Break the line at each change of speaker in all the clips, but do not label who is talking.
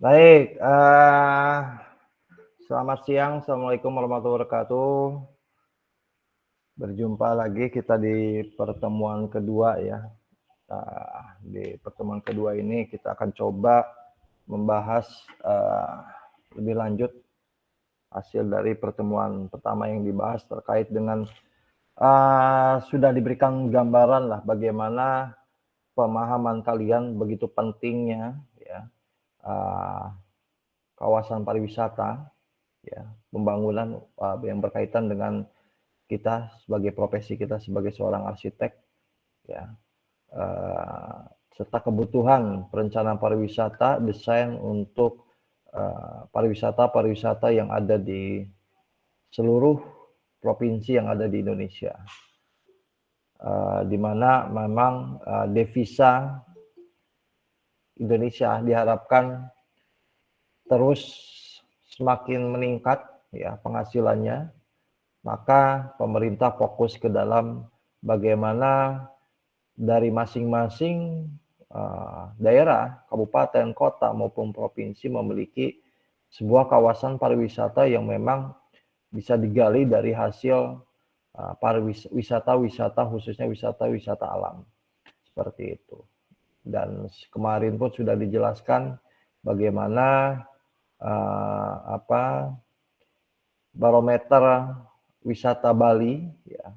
Baik, selamat siang. Assalamualaikum warahmatullahi wabarakatuh. Berjumpa lagi kita di pertemuan kedua ya. Di pertemuan kedua ini kita akan coba membahas lebih lanjut hasil dari pertemuan pertama yang dibahas terkait dengan sudah diberikan gambaran lah bagaimana pemahaman kalian begitu pentingnya ya kawasan pariwisata ya, pembangunan yang berkaitan dengan kita sebagai profesi kita sebagai seorang arsitek ya, serta kebutuhan perencanaan pariwisata, desain untuk pariwisata yang ada di seluruh provinsi yang ada di Indonesia, di mana memang devisa Indonesia diharapkan terus semakin meningkat ya penghasilannya, maka pemerintah fokus ke dalam bagaimana dari masing-masing daerah, kabupaten, kota maupun provinsi memiliki sebuah kawasan pariwisata yang memang bisa digali dari hasil wisata khususnya wisata alam seperti itu. Dan kemarin pun sudah dijelaskan bagaimana barometer wisata Bali ya,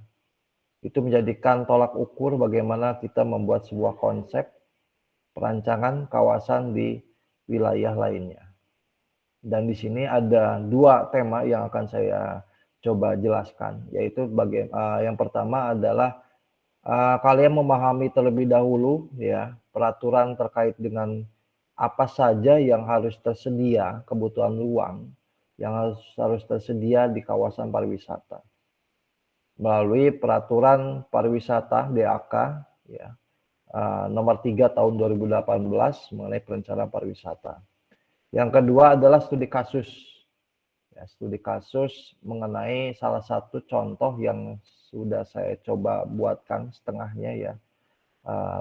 itu menjadikan tolak ukur bagaimana kita membuat sebuah konsep perancangan kawasan di wilayah lainnya. Dan di sini ada dua tema yang akan saya coba jelaskan, yaitu yang pertama adalah kalian memahami terlebih dahulu ya peraturan terkait dengan apa saja yang harus tersedia, kebutuhan ruang yang harus tersedia di kawasan pariwisata melalui peraturan pariwisata DAK ya, nomor 3 tahun 2018 mengenai perencanaan pariwisata. Yang kedua adalah studi kasus. Ya, studi kasus mengenai salah satu contoh yang sudah saya coba buatkan setengahnya ya.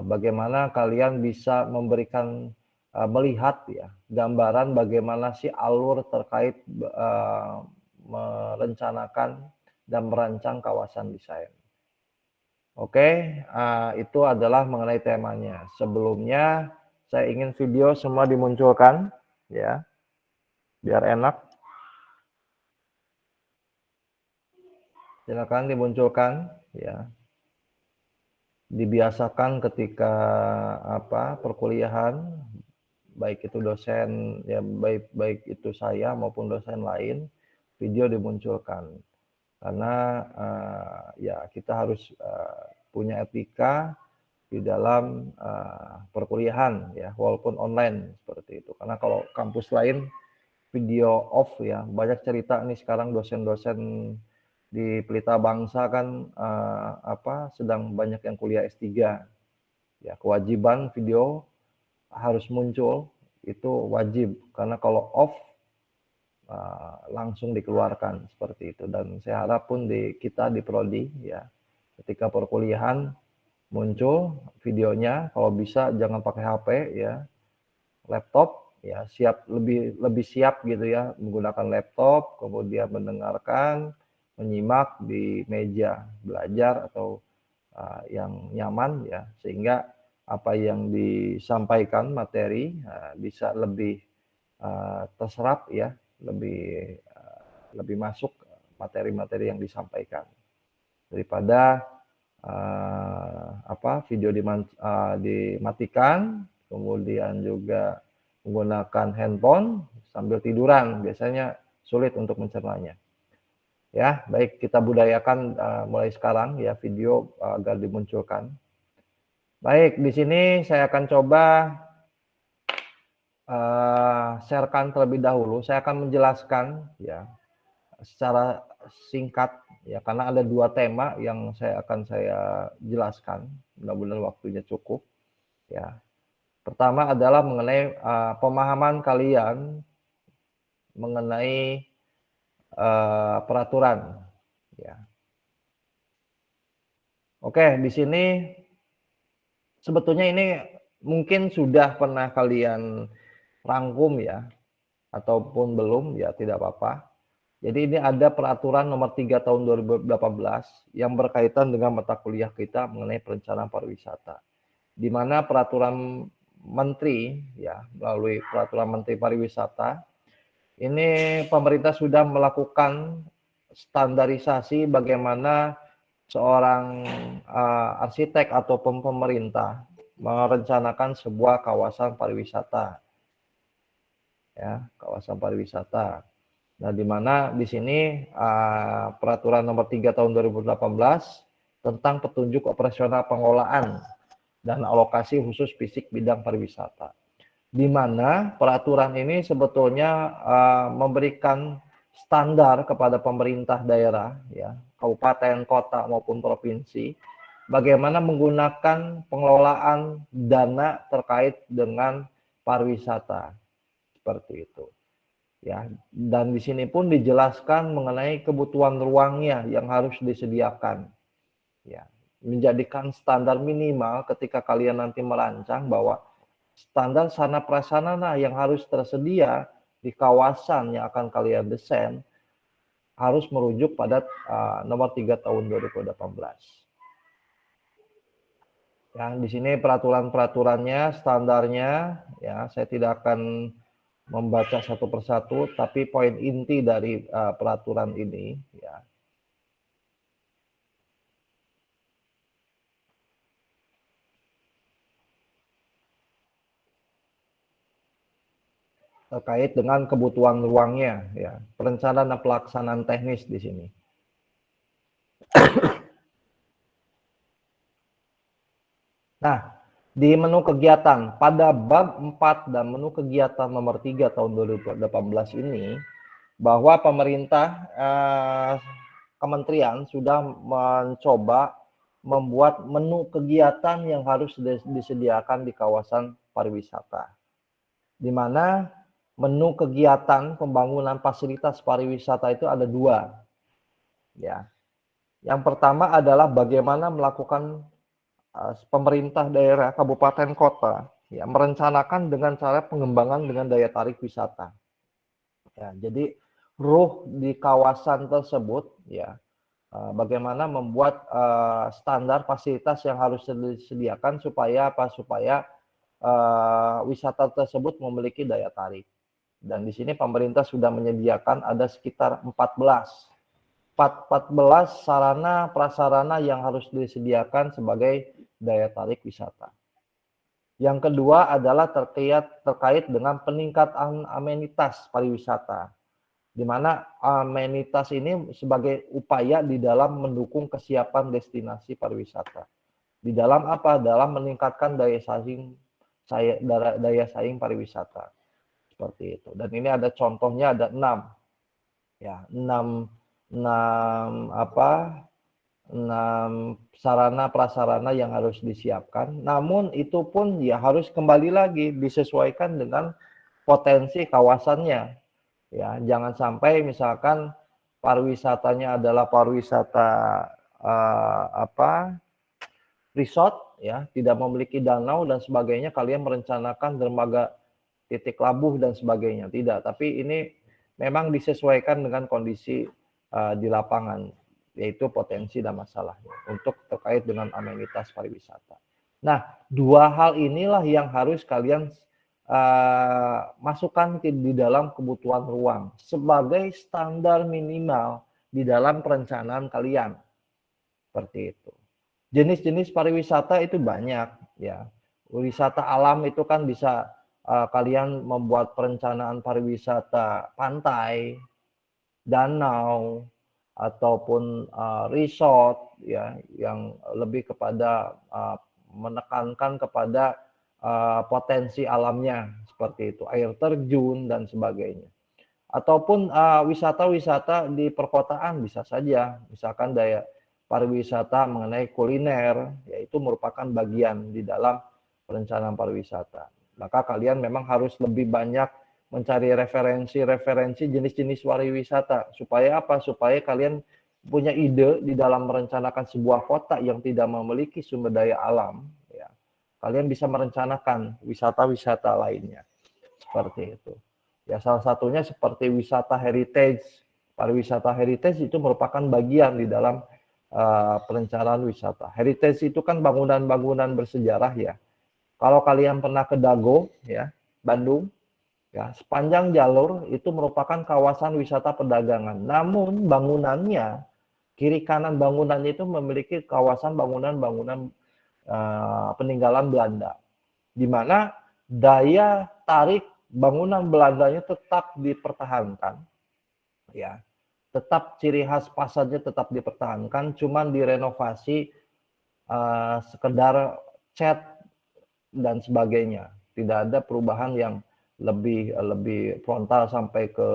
Bagaimana kalian bisa memberikan melihat ya gambaran bagaimana sih alur terkait merencanakan dan merancang kawasan desain. Oke, itu adalah mengenai temanya. Sebelumnya saya ingin video semua dimunculkan ya, biar enak. Silakan dimunculkan ya. Dibiasakan ketika perkuliahan, baik itu dosen ya, baik itu saya maupun dosen lain, video dimunculkan karena ya kita harus punya etika di dalam perkuliahan ya, walaupun online seperti itu. Karena kalau kampus lain video off ya, banyak cerita nih sekarang dosen-dosen di Pelita Bangsa kan sedang banyak yang kuliah S3 ya, kewajiban video harus muncul, itu wajib karena kalau off langsung dikeluarkan seperti itu. Dan saya harap pun kita di prodi ya, ketika perkuliahan muncul videonya, kalau bisa jangan pakai HP ya, laptop ya, lebih siap gitu ya, menggunakan laptop kemudian mendengarkan, menyimak di meja belajar atau yang nyaman ya, sehingga apa yang disampaikan materi bisa lebih terserap ya, lebih masuk materi-materi yang disampaikan daripada video dimatikan kemudian juga menggunakan handphone sambil tiduran, biasanya sulit untuk mencernanya. Ya, baik, kita budayakan mulai sekarang ya video agar dimunculkan. Baik, di sini saya akan coba sharekan terlebih dahulu. Saya akan menjelaskan ya secara singkat ya, karena ada dua tema yang akan saya jelaskan. Mudah-mudahan waktunya cukup ya. Pertama adalah mengenai pemahaman kalian mengenai peraturan ya. Oke, di sini sebetulnya ini mungkin sudah pernah kalian rangkum ya, ataupun belum, ya tidak apa-apa. Jadi ini ada peraturan nomor 3 tahun 2018 yang berkaitan dengan mata kuliah kita mengenai perencanaan pariwisata. Di mana peraturan menteri, ya, melalui peraturan menteri pariwisata, ini pemerintah sudah melakukan standarisasi bagaimana seorang arsitek ataupun pemerintah merencanakan sebuah kawasan pariwisata, ya, kawasan pariwisata. Nah, di mana di sini peraturan nomor 3 tahun 2018 tentang petunjuk operasional pengelolaan dan alokasi khusus fisik bidang pariwisata. Di mana peraturan ini sebetulnya memberikan standar kepada pemerintah daerah, ya, kabupaten, kota maupun provinsi, bagaimana menggunakan pengelolaan dana terkait dengan pariwisata seperti itu. Ya, dan di sini pun dijelaskan mengenai kebutuhan ruangnya yang harus disediakan. Ya, menjadikan standar minimal ketika kalian nanti merancang bahwa standar sarana prasarana yang harus tersedia di kawasan yang akan kalian desain harus merujuk pada nomor 3 tahun 2018. Ya, di sini peraturan-peraturannya, standarnya, ya, saya tidak akan membaca satu persatu, tapi poin inti dari peraturan ini, ya, terkait dengan kebutuhan ruangnya, ya, perencanaan dan pelaksanaan teknis di sini. Nah, di menu kegiatan pada bab 4 dan menu kegiatan nomor 3 tahun 2018 ini, bahwa pemerintah kementerian sudah mencoba membuat menu kegiatan yang harus disediakan di kawasan pariwisata. Di mana menu kegiatan pembangunan fasilitas pariwisata itu ada dua. Ya. Yang pertama adalah bagaimana melakukan pemerintah daerah, kabupaten, kota, ya, merencanakan dengan cara pengembangan dengan daya tarik wisata. Ya, jadi ruh di kawasan tersebut, ya, bagaimana membuat standar fasilitas yang harus disediakan supaya apa? Supaya wisata tersebut memiliki daya tarik. Dan di sini pemerintah sudah menyediakan ada sekitar 14 sarana prasarana yang harus disediakan sebagai daya tarik wisata. Yang kedua adalah terkait dengan peningkatan amenitas pariwisata, di mana amenitas ini sebagai upaya di dalam mendukung kesiapan destinasi pariwisata. Di dalam apa? Dalam meningkatkan daya saing pariwisata. Seperti itu. Dan ini ada contohnya, ada 6. Ya, 6 sarana prasarana yang harus disiapkan. Namun itu pun ya harus kembali lagi disesuaikan dengan potensi kawasannya. Ya, jangan sampai misalkan pariwisatanya adalah pariwisata resort, ya, tidak memiliki danau dan sebagainya, kalian merencanakan dermaga titik labuh dan sebagainya. Tidak, tapi ini memang disesuaikan dengan kondisi di lapangan, yaitu potensi dan masalahnya untuk terkait dengan amenitas pariwisata. Nah, dua hal inilah yang harus kalian masukkan di dalam kebutuhan ruang sebagai standar minimal di dalam perencanaan kalian. Seperti itu. Jenis-jenis pariwisata itu banyak, ya. Wisata alam itu kan bisa kalian membuat perencanaan pariwisata pantai, danau, ataupun resort, ya, yang lebih kepada menekankan kepada potensi alamnya seperti itu, air terjun dan sebagainya. Ataupun wisata-wisata di perkotaan bisa saja, misalkan daya pariwisata mengenai kuliner, yaitu merupakan bagian di dalam perencanaan pariwisata. Maka kalian memang harus lebih banyak mencari referensi jenis-jenis pariwisata. Supaya apa? Supaya kalian punya ide di dalam merencanakan sebuah kota yang tidak memiliki sumber daya alam. Ya. Kalian bisa merencanakan wisata-wisata lainnya. Seperti itu. Ya, salah satunya seperti wisata heritage. Pariwisata heritage itu merupakan bagian di dalam perencanaan wisata. Heritage itu kan bangunan-bangunan bersejarah ya. Kalau kalian pernah ke Dago ya, Bandung, ya, sepanjang jalur itu merupakan kawasan wisata perdagangan. Namun bangunannya, kiri kanan bangunannya itu memiliki kawasan bangunan-bangunan peninggalan Belanda, di mana daya tarik bangunan Belandanya tetap dipertahankan, ya, tetap ciri khas pasadnya tetap dipertahankan, cuman direnovasi sekedar cat dan sebagainya. Tidak ada perubahan yang lebih frontal sampai ke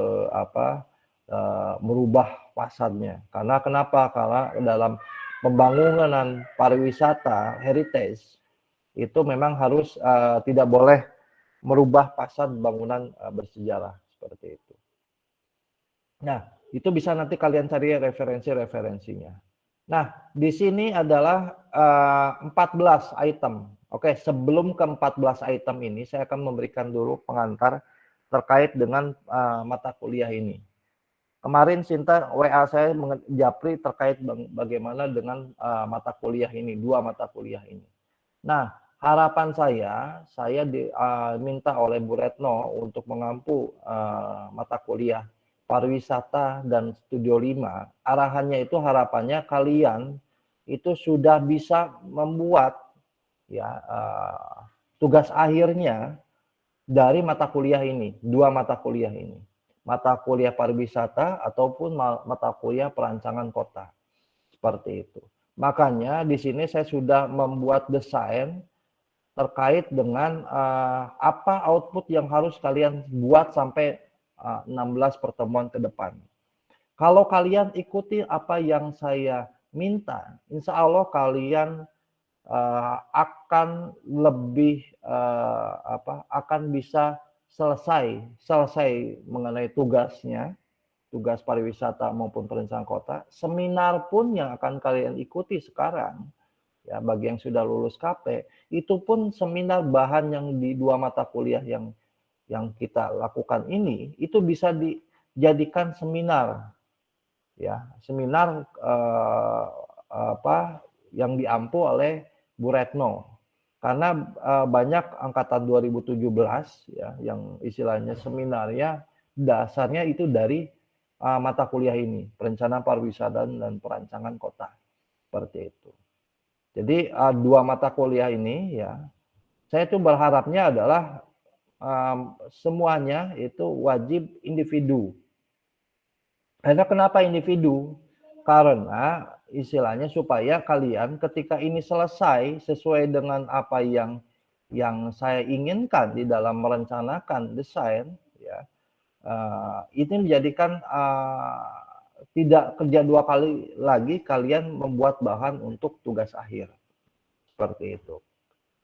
merubah pasadnya. Karena kenapa? Karena dalam pembangunan pariwisata heritage itu memang harus tidak boleh merubah fasad bangunan bersejarah seperti itu. Nah, itu bisa nanti kalian cari referensi-referensinya. Nah, di sini adalah 14 item. Oke, sebelum ke 14 item ini, saya akan memberikan dulu pengantar terkait dengan mata kuliah ini. Kemarin Sinta WA saya Japri terkait bagaimana dengan mata kuliah ini, 2 mata kuliah ini. Nah, harapan saya diminta oleh Bu Retno untuk mengampu mata kuliah pariwisata dan Studio 5. Arahannya itu harapannya kalian itu sudah bisa membuat ya tugas akhirnya dari mata kuliah ini, 2 mata kuliah ini. Mata kuliah pariwisata ataupun mata kuliah perancangan kota. Seperti itu. Makanya di sini saya sudah membuat desain terkait dengan apa output yang harus kalian buat sampai 16 pertemuan ke depan. Kalau kalian ikuti apa yang saya minta, insya Allah kalian akan lebih akan bisa selesai mengenai tugasnya, tugas pariwisata maupun perencanaan kota. Seminar pun yang akan kalian ikuti sekarang, ya bagi yang sudah lulus KP, itu pun seminar bahan yang di 2 mata kuliah yang kita lakukan ini, itu bisa dijadikan seminar, ya seminar yang diampu oleh Bu Retno. Karena banyak angkatan 2017 ya yang istilahnya seminarnya dasarnya itu dari mata kuliah ini, perencanaan pariwisata dan perancangan kota. Seperti itu. Jadi 2 mata kuliah ini ya, saya tuh berharapnya adalah semuanya itu wajib individu. Karena kenapa individu? Karena istilahnya supaya kalian ketika ini selesai sesuai dengan apa yang saya inginkan di dalam merencanakan desain, ya ini menjadikan tidak kerja 2 kali lagi kalian membuat bahan untuk tugas akhir. Seperti itu.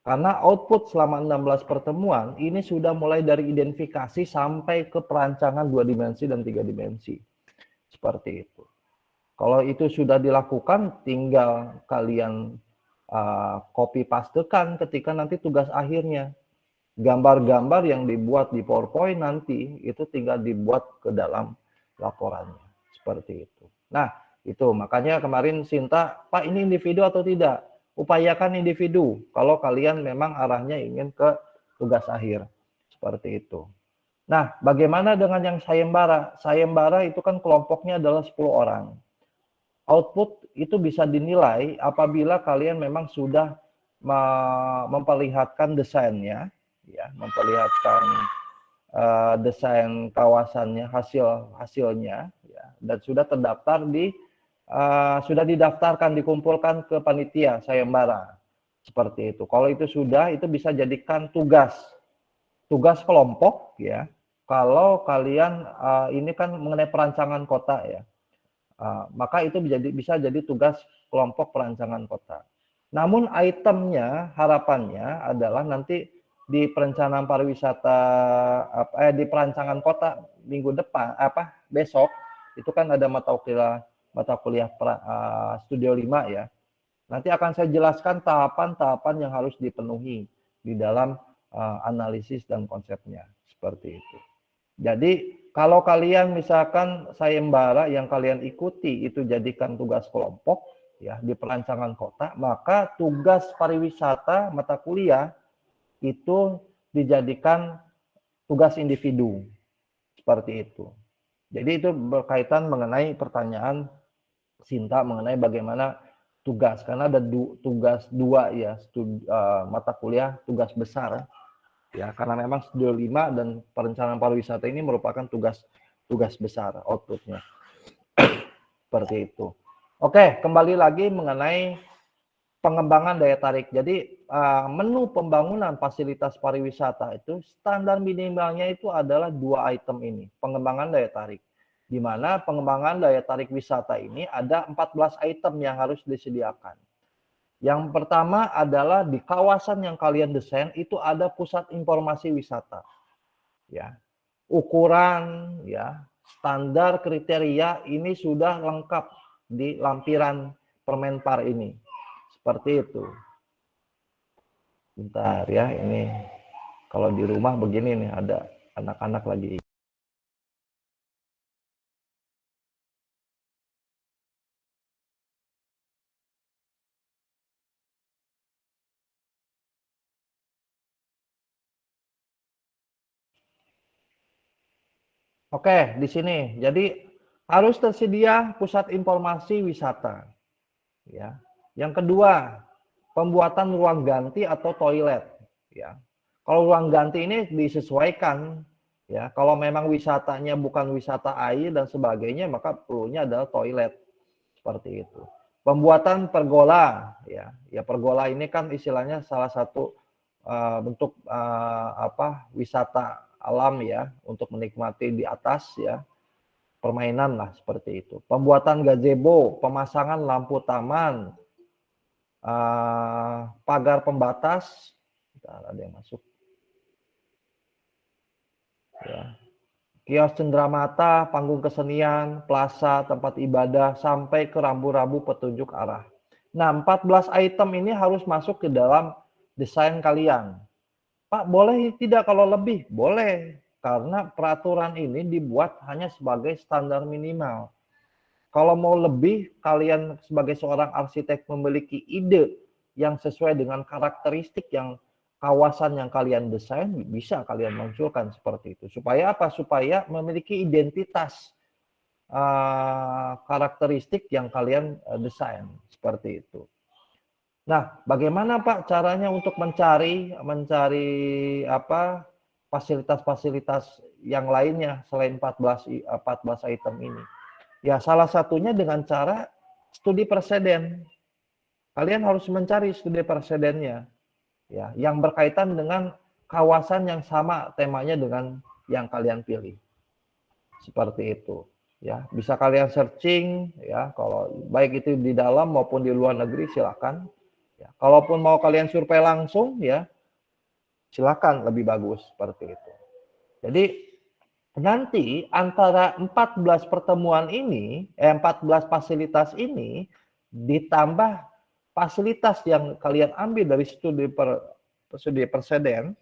Karena output selama 16 pertemuan ini sudah mulai dari identifikasi sampai ke perancangan 2 dimensi dan 3 dimensi. Seperti itu. Kalau itu sudah dilakukan, tinggal kalian copy pastekan ketika nanti tugas akhirnya. Gambar-gambar yang dibuat di PowerPoint nanti itu tinggal dibuat ke dalam laporannya. Seperti itu. Nah, itu makanya kemarin Sinta, Pak ini individu atau tidak? Upayakan individu kalau kalian memang arahnya ingin ke tugas akhir. Seperti itu. Nah, bagaimana dengan yang sayembara? Sayembara itu kan kelompoknya adalah 10 orang. Output itu bisa dinilai apabila kalian memang sudah memperlihatkan desainnya, ya, memperlihatkan desain kawasannya, hasilnya, ya, dan sudah terdaftar sudah didaftarkan, dikumpulkan ke panitia sayembara. Seperti itu. Kalau itu sudah, itu bisa jadikan tugas kelompok, ya. Kalau kalian ini kan mengenai perancangan kota, ya. Maka itu bisa jadi tugas kelompok perancangan kota. Namun itemnya, harapannya adalah nanti di perencanaan pariwisata di perancangan kota minggu depan besok itu kan ada mata kuliah Studio 5 ya. Nanti akan saya jelaskan tahapan-tahapan yang harus dipenuhi di dalam analisis dan konsepnya seperti itu. Jadi kalau kalian misalkan sayembara yang kalian ikuti itu jadikan tugas kelompok ya di perancangan kota, maka tugas pariwisata mata kuliah itu dijadikan tugas individu seperti itu. Jadi itu berkaitan mengenai pertanyaan Sinta mengenai bagaimana tugas, karena ada tugas dua ya, mata kuliah tugas besar ya, karena memang Studio 5 dan perencanaan pariwisata ini merupakan tugas besar outputnya seperti itu. Oke, kembali lagi mengenai pengembangan daya tarik. Jadi menu pembangunan fasilitas pariwisata itu standar minimalnya itu adalah 2 item ini, pengembangan daya tarik. Di mana pengembangan daya tarik wisata ini ada 14 item yang harus disediakan. Yang pertama adalah di kawasan yang kalian desain itu ada pusat informasi wisata. Ya. Ukuran ya, standar kriteria ini sudah lengkap di lampiran Permenpar ini. Seperti itu. Bentar ya, ini kalau di rumah begini nih, ada anak-anak lagi. Oke, di sini. Jadi harus tersedia pusat informasi wisata. Ya. Yang kedua, pembuatan ruang ganti atau toilet. Ya. Kalau ruang ganti ini disesuaikan. Ya, kalau memang wisatanya bukan wisata air dan sebagainya, maka perlunya adalah toilet seperti itu. Pembuatan pergola, ya, pergola ini kan istilahnya salah satu bentuk wisata alam ya, untuk menikmati di atas ya, permainan lah seperti itu. Pembuatan gazebo, pemasangan lampu taman, pagar pembatas, ada yang masuk. Ya. Kios cenderamata, panggung kesenian, plaza, tempat ibadah, sampai ke rambu-rambu petunjuk arah. Nah, 14 item ini harus masuk ke dalam desain kalian. Pak, boleh tidak kalau lebih? Boleh, karena peraturan ini dibuat hanya sebagai standar minimal. Kalau mau lebih, kalian sebagai seorang arsitek memiliki ide yang sesuai dengan karakteristik yang kawasan yang kalian desain, bisa kalian munculkan seperti itu. Supaya apa? Supaya memiliki identitas karakteristik yang kalian desain seperti itu. Nah, bagaimana Pak caranya untuk mencari fasilitas-fasilitas yang lainnya selain 14 item ini? Ya, salah satunya dengan cara studi preseden. Kalian harus mencari studi presidennya, ya, yang berkaitan dengan kawasan yang sama temanya dengan yang kalian pilih. Seperti itu, ya. Bisa kalian searching, ya, kalau baik itu di dalam maupun di luar negeri silakan. Ya, kalaupun mau kalian survei langsung, ya, silakan, lebih bagus seperti itu. Jadi nanti antara 14 pertemuan ini, 14 fasilitas ini ditambah fasilitas yang kalian ambil dari studi preseden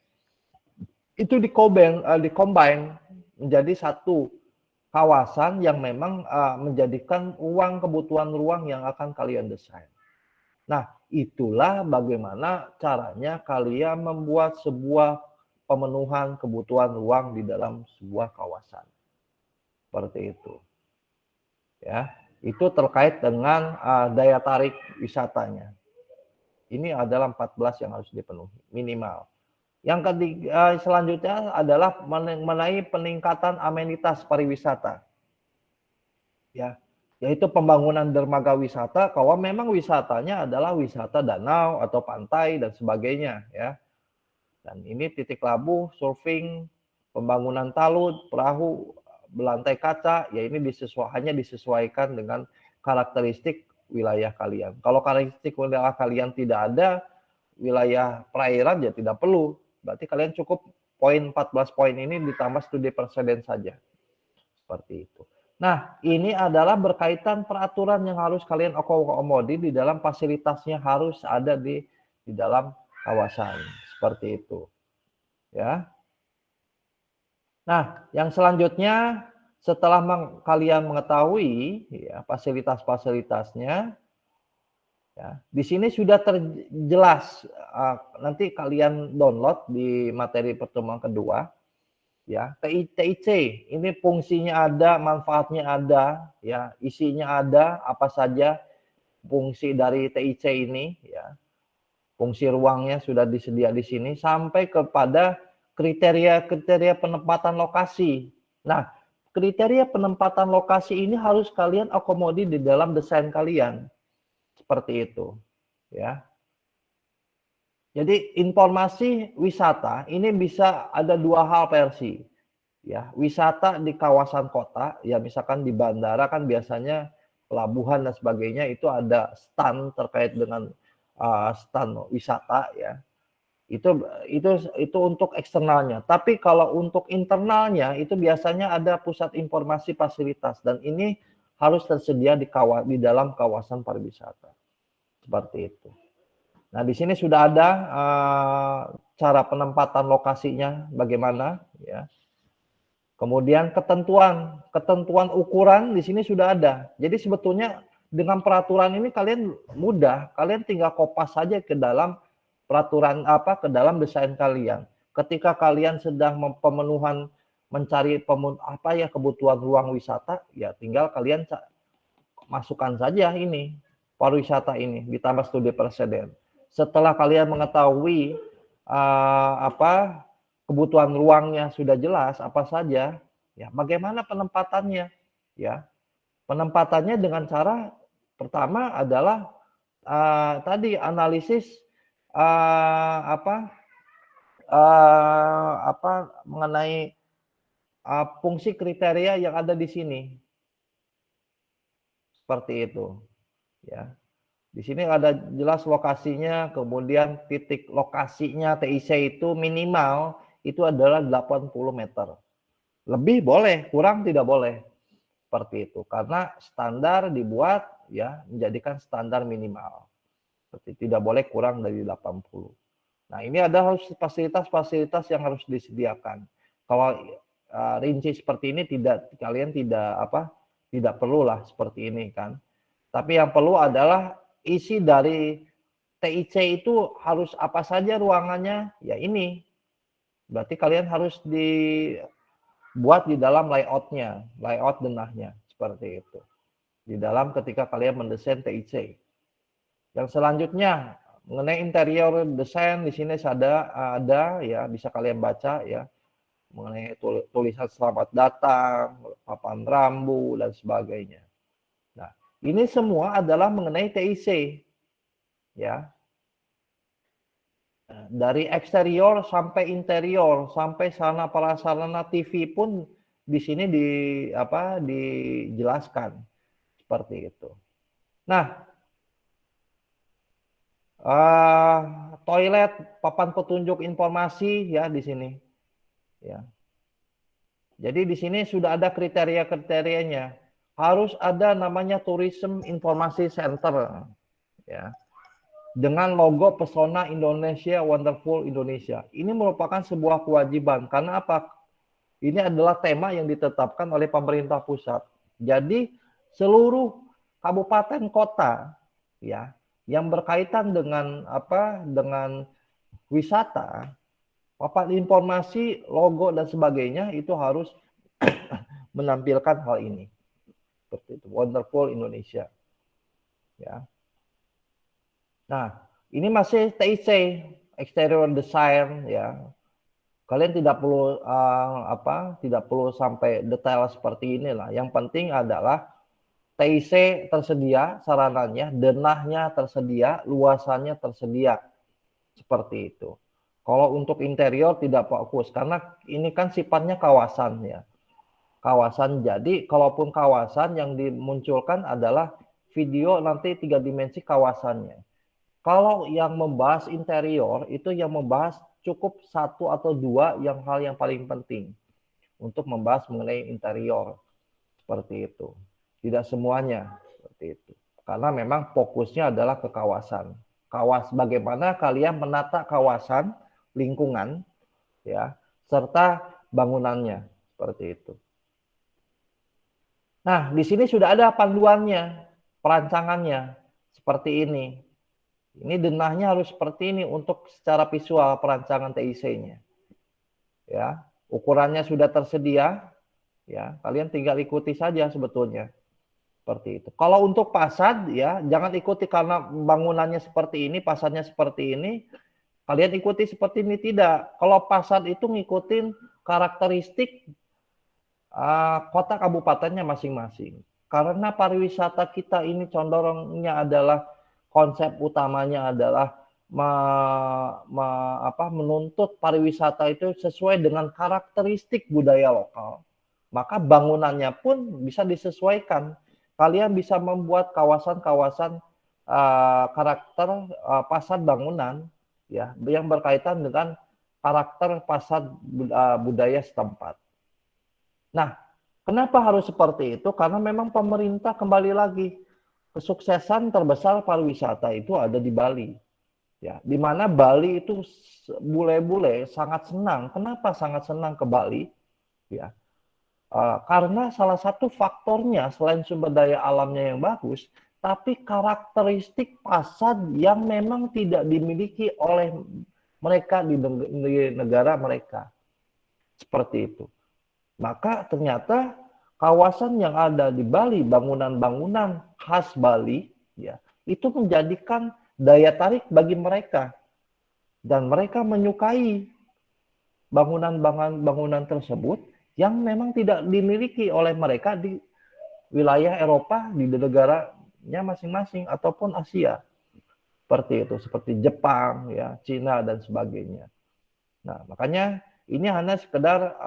itu dikombine menjadi satu kawasan yang memang menjadikan kebutuhan ruang yang akan kalian desain. Nah, itulah bagaimana caranya kalian membuat sebuah pemenuhan kebutuhan ruang di dalam sebuah kawasan. Seperti itu. Ya, itu terkait dengan daya tarik wisatanya. Ini adalah 14 yang harus dipenuhi minimal. Yang ketiga selanjutnya adalah mengenai peningkatan amenitas pariwisata. Ya, yaitu pembangunan dermaga wisata kalau memang wisatanya adalah wisata danau atau pantai dan sebagainya ya. Dan ini titik labuh, surfing, pembangunan talut, perahu, belantai kaca, ya ini hanya disesuaikan dengan karakteristik wilayah kalian. Kalau karakteristik wilayah kalian tidak ada, wilayah perairan ya tidak perlu. Berarti kalian cukup 14 poin ini ditambah studi preseden saja. Seperti itu. Nah, ini adalah berkaitan peraturan yang harus kalian akomodir di dalam fasilitasnya harus ada di dalam kawasan. Seperti itu. Ya. Nah, yang selanjutnya setelah kalian mengetahui ya fasilitas-fasilitasnya, ya, di sini sudah terjelas. Nanti kalian download di materi pertemuan kedua, ya. TIC ini fungsinya ada, manfaatnya ada, ya, isinya ada, apa saja fungsi dari TIC ini, ya. Fungsi ruangnya sudah disedia di sini sampai kepada kriteria-kriteria penempatan lokasi. Nah, kriteria penempatan lokasi ini harus kalian akomodir di dalam desain kalian. Seperti itu, ya. Jadi informasi wisata ini bisa ada dua hal versi. Ya, wisata di kawasan kota, ya misalkan di bandara kan biasanya pelabuhan dan sebagainya itu ada stand terkait dengan stand wisata ya. Itu untuk eksternalnya. Tapi kalau untuk internalnya itu biasanya ada pusat informasi fasilitas dan ini harus tersedia di dalam kawasan pariwisata. Seperti itu. Nah, di sini sudah ada cara penempatan lokasinya bagaimana ya. Kemudian ketentuan ukuran di sini sudah ada. Jadi sebetulnya dengan peraturan ini kalian mudah, kalian tinggal kopas saja ke dalam peraturan ke dalam desain kalian. Ketika kalian sedang pemenuhan mencari kebutuhan ruang wisata, ya tinggal kalian masukkan saja ini pariwisata ini ditambah studi presiden. Setelah kalian mengetahui kebutuhan ruangnya sudah jelas apa saja, ya bagaimana penempatannya, ya penempatannya dengan cara pertama adalah tadi analisis mengenai fungsi kriteria yang ada di sini, seperti itu, ya. Di sini ada jelas lokasinya, kemudian titik lokasinya TIC itu minimal itu adalah 80 meter. Lebih boleh, kurang tidak boleh. Seperti itu. Karena standar dibuat ya menjadikan standar minimal. Seperti tidak boleh kurang dari 80. Nah, ini ada fasilitas-fasilitas yang harus disediakan. Kalau rinci seperti ini kalian tidak perlulah seperti ini kan. Tapi yang perlu adalah isi dari TIC itu harus apa saja ruangannya, ya ini. Berarti kalian harus dibuat di dalam layout denahnya, seperti itu. Di dalam ketika kalian mendesain TIC. Yang selanjutnya, mengenai interior desain, di sini ada ya, bisa kalian baca ya, mengenai tulisan selamat datang, papan rambu, dan sebagainya. Nah, ini semua adalah mengenai TIC. Ya. Dari eksterior sampai interior, sampai sarana prasarana TV pun di sini dijelaskan seperti itu. Nah, toilet, papan petunjuk informasi ya di sini. Ya. Jadi di sini sudah ada kriteria-kriterianya. Harus ada namanya Tourism Informasi Center. Ya. Dengan logo Pesona Indonesia, Wonderful Indonesia. Ini merupakan sebuah kewajiban. Karena apa? Ini adalah tema yang ditetapkan oleh pemerintah pusat. Jadi seluruh kabupaten kota ya yang berkaitan dengan dengan wisata, papan informasi, logo dan sebagainya itu harus menampilkan hal ini. Seperti itu. Wonderful Indonesia. Ya. Nah, ini masih TIC, exterior design ya. Kalian tidak perlu sampai detail seperti inilah. Yang penting adalah TIC tersedia sarananya, denahnya tersedia, luasannya tersedia. Seperti itu. Kalau untuk interior tidak fokus karena ini kan sifatnya kawasan ya. Kawasan, jadi kalaupun kawasan yang dimunculkan adalah video nanti 3 dimensi kawasannya. Kalau yang membahas interior itu yang membahas cukup 1 atau 2 hal yang paling penting untuk membahas mengenai interior seperti itu. Tidak semuanya seperti itu. Karena memang fokusnya adalah ke kawasan. Bagaimana kalian menata kawasan, lingkungan ya, serta bangunannya. Seperti itu. Nah, di sini sudah ada panduannya, perancangannya seperti ini. Ini denahnya harus seperti ini untuk secara visual perancangan TIC-nya. Ya, ukurannya sudah tersedia, ya. Kalian tinggal ikuti saja sebetulnya. Seperti itu. Kalau untuk fasad ya, jangan ikuti karena bangunannya seperti ini, fasadnya seperti ini, kalian ikuti seperti ini, tidak. Kalau fasad itu ngikutin karakteristik kota kabupatennya masing-masing. Karena pariwisata kita ini condongnya adalah konsep utamanya adalah menuntut pariwisata itu sesuai dengan karakteristik budaya lokal. Maka bangunannya pun bisa disesuaikan. Kalian bisa membuat kawasan-kawasan karakter fasad bangunan ya yang berkaitan dengan karakter fasad budaya setempat. Nah, kenapa harus seperti itu? Karena memang pemerintah kembali lagi kesuksesan terbesar pariwisata itu ada di Bali. Ya, di mana Bali itu bule-bule sangat senang. Kenapa sangat senang ke Bali? Ya, karena salah satu faktornya selain sumber daya alamnya yang bagus, tapi karakteristik fasad yang memang tidak dimiliki oleh mereka di negara mereka. Seperti itu. Maka ternyata kawasan yang ada di Bali, bangunan-bangunan khas Bali, ya, itu menjadikan daya tarik bagi mereka. Dan mereka menyukai bangunan-bangunan tersebut yang memang tidak dimiliki oleh mereka di wilayah Eropa, di negaranya masing-masing, ataupun Asia. Seperti itu, seperti Jepang, ya, Cina, dan sebagainya. Nah, makanya ini hanya sekedar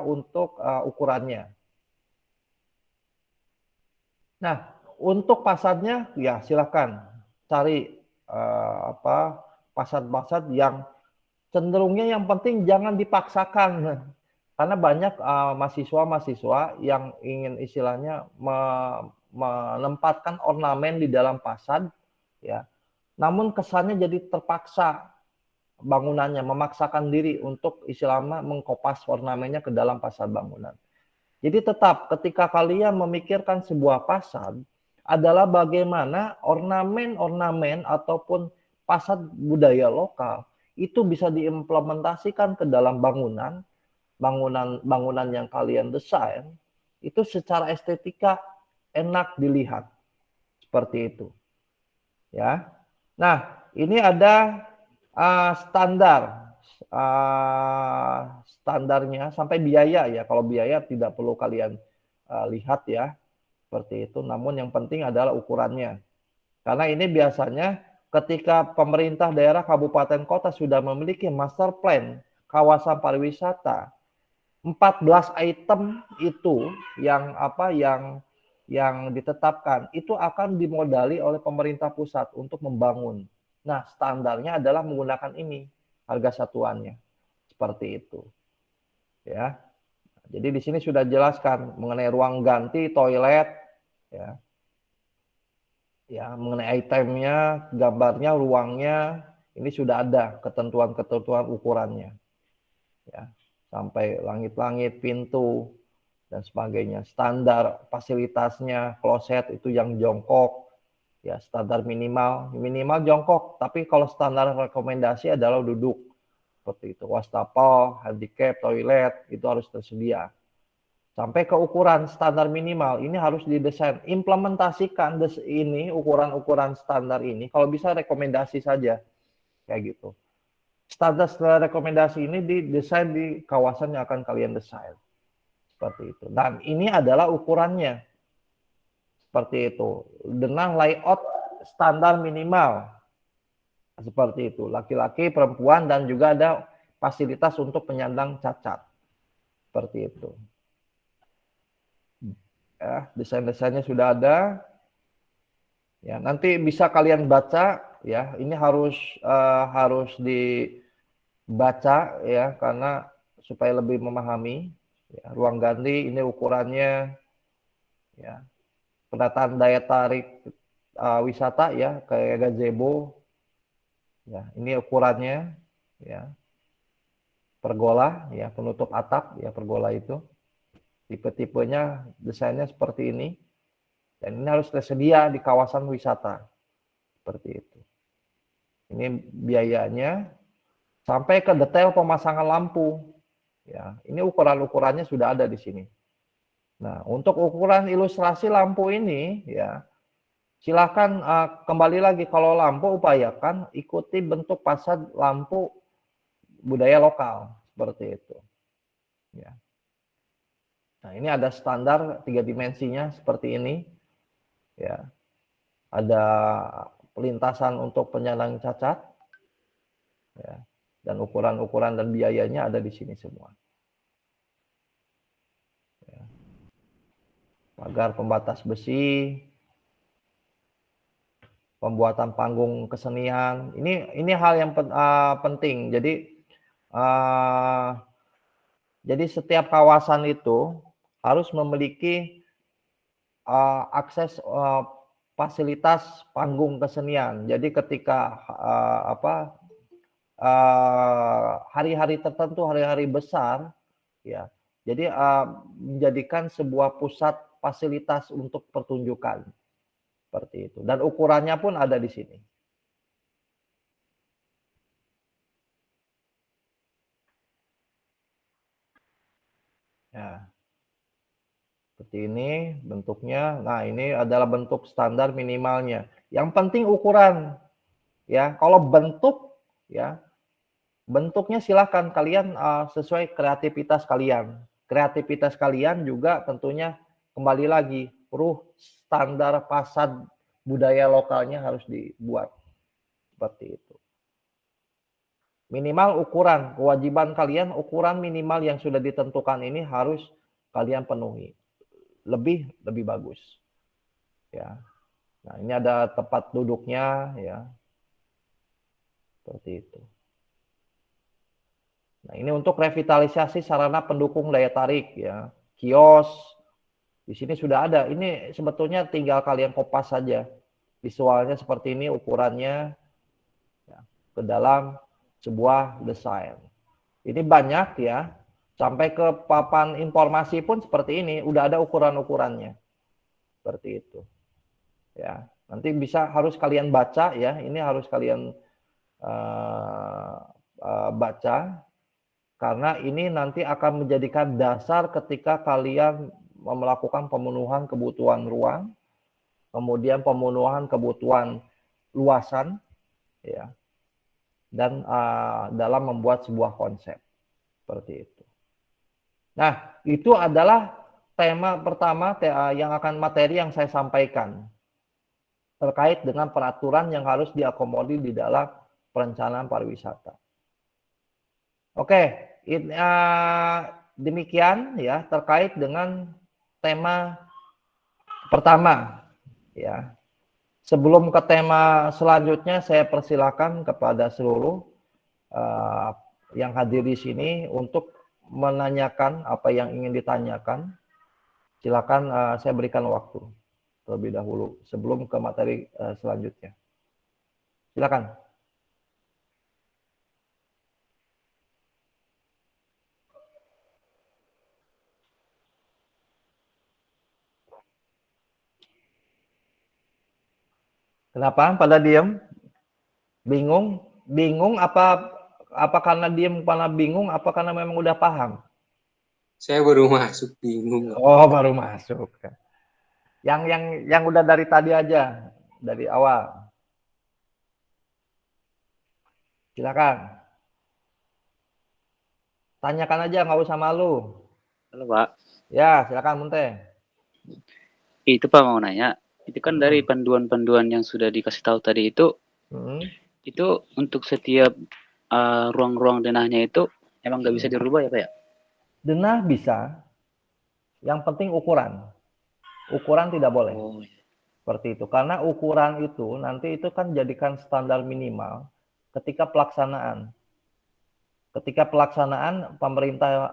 untuk ukurannya. Nah, untuk fasadnya ya silakan cari fasad-fasad yang cenderungnya yang penting jangan dipaksakan. Karena banyak mahasiswa-mahasiswa yang ingin istilahnya menempatkan ornamen di dalam fasad ya. Namun kesannya jadi terpaksa bangunannya, memaksakan diri untuk istilahnya mengkopas ornamennya ke dalam fasad bangunan. Jadi tetap ketika kalian memikirkan sebuah fasad adalah bagaimana ornamen-ornamen ataupun fasad budaya lokal itu bisa diimplementasikan ke dalam bangunan yang kalian desain itu secara estetika enak dilihat. Seperti itu. Ya. Nah, ini ada standarnya sampai biaya ya. Kalau biaya tidak perlu kalian lihat ya seperti itu. Namun yang penting adalah ukurannya. Karena ini biasanya ketika pemerintah daerah kabupaten kota sudah memiliki master plan kawasan pariwisata, 14 item itu yang ditetapkan itu akan dimodali oleh pemerintah pusat untuk membangun. Nah, standarnya adalah menggunakan ini harga satuannya. Seperti itu. Ya. Jadi di sini sudah jelaskan mengenai ruang ganti, toilet, ya. Ya, mengenai itemnya, gambarnya, ruangnya, ini sudah ada ketentuan-ketentuan ukurannya. Ya. Sampai langit-langit, pintu, dan sebagainya. Standar fasilitasnya, kloset itu yang jongkok, ya standar minimal jongkok, tapi kalau standar rekomendasi adalah duduk. Seperti itu, wastafel, handicap, toilet, itu harus tersedia. Sampai ke ukuran standar minimal, ini harus didesain. Implementasikan ini, ukuran-ukuran standar ini, kalau bisa rekomendasi saja. Kayak gitu. Standar rekomendasi ini didesain di kawasan yang akan kalian desain. Seperti itu. Dan ini adalah ukurannya. Seperti itu. Dengan layout standar minimal. Seperti itu. Laki-laki, perempuan, dan juga ada fasilitas untuk penyandang cacat. Seperti itu. Ya, desain-desainnya sudah ada. Ya, nanti bisa kalian baca ya. Ini harus dibaca ya karena supaya lebih memahami. Ya, ruang ganti ini ukurannya ya. Penataan daya tarik wisata ya kayak gazebo. Ya, ini ukurannya ya. pergola, ya, penutup atap, ya, pergola itu. Tipe-tipenya desainnya seperti ini. Dan ini harus tersedia di kawasan wisata. Seperti itu. Ini biayanya sampai ke detail pemasangan lampu. Ya, ini ukuran-ukurannya sudah ada di sini. Nah, untuk ukuran ilustrasi lampu ini, ya, silakan kembali lagi, kalau lampu upayakan ikuti bentuk fasad lampu budaya lokal seperti itu. Ya. Nah, ini ada standar 3 dimensinya seperti ini. Ya. Ada pelintasan untuk penyandang cacat. Ya. Dan ukuran-ukuran dan biayanya ada di sini semua. Ya. Pagar pembatas besi, pembuatan panggung kesenian. Ini hal yang penting. Jadi setiap kawasan itu harus memiliki akses fasilitas panggung kesenian. Jadi ketika hari-hari tertentu, hari-hari besar, ya. Jadi menjadikan sebuah pusat fasilitas untuk pertunjukan seperti itu. Dan ukurannya pun ada di sini. Ya. Seperti ini bentuknya. Nah, ini adalah bentuk standar minimalnya. Yang penting ukuran. Ya, kalau bentuk, ya, bentuknya silahkan kalian sesuai kreativitas kalian. Kreativitas kalian juga tentunya kembali lagi, standar fasad budaya lokalnya harus dibuat. Seperti itu. Minimal ukuran, kewajiban kalian ukuran minimal yang sudah ditentukan ini harus kalian penuhi. Lebih bagus. Ya. Nah, ini ada tempat duduknya, ya. Seperti itu. Nah, ini untuk revitalisasi sarana pendukung daya tarik, ya. Kios di sini sudah ada. Ini sebetulnya tinggal kalian kopas saja. Visualnya seperti ini ukurannya, ya, ke dalam sebuah desain. Ini banyak, ya. Sampai ke papan informasi pun seperti ini, udah ada ukuran-ukurannya. Seperti itu. Ya, nanti harus kalian baca, ya. Ini harus kalian baca, karena ini nanti akan menjadikan dasar ketika kalian melakukan pemenuhan kebutuhan ruang, kemudian pemenuhan kebutuhan luasan, ya, dan dalam membuat sebuah konsep seperti itu. Nah, itu adalah tema pertama materi yang saya sampaikan terkait dengan peraturan yang harus diakomodir di dalam perencanaan pariwisata. Oke, demikian, ya, terkait dengan tema pertama, ya. Sebelum ke tema selanjutnya, saya persilakan kepada seluruh yang hadir di sini untuk menanyakan apa yang ingin ditanyakan. Silakan saya berikan waktu terlebih dahulu sebelum ke materi selanjutnya. Silakan. Kenapa pada diam? Bingung? Bingung apa karena diam karena bingung, apa karena memang udah paham?
Saya baru masuk, bingung.
Oh, baru masuk. Yang udah dari tadi aja, dari awal. Silakan. Tanyakan aja, nggak usah malu.
Halo Pak,
Ya, silakan Munte.
itu Pak mau nanya, itu kan dari panduan-panduan yang sudah dikasih tahu tadi itu untuk setiap ruang-ruang denahnya itu emang nggak bisa dirubah ya Pak ya?
Denah bisa, yang penting ukuran. Ukuran tidak boleh.
Oh, iya.
Seperti itu. Karena ukuran itu nanti itu kan jadikan standar minimal ketika pelaksanaan. Ketika pelaksanaan, pemerintah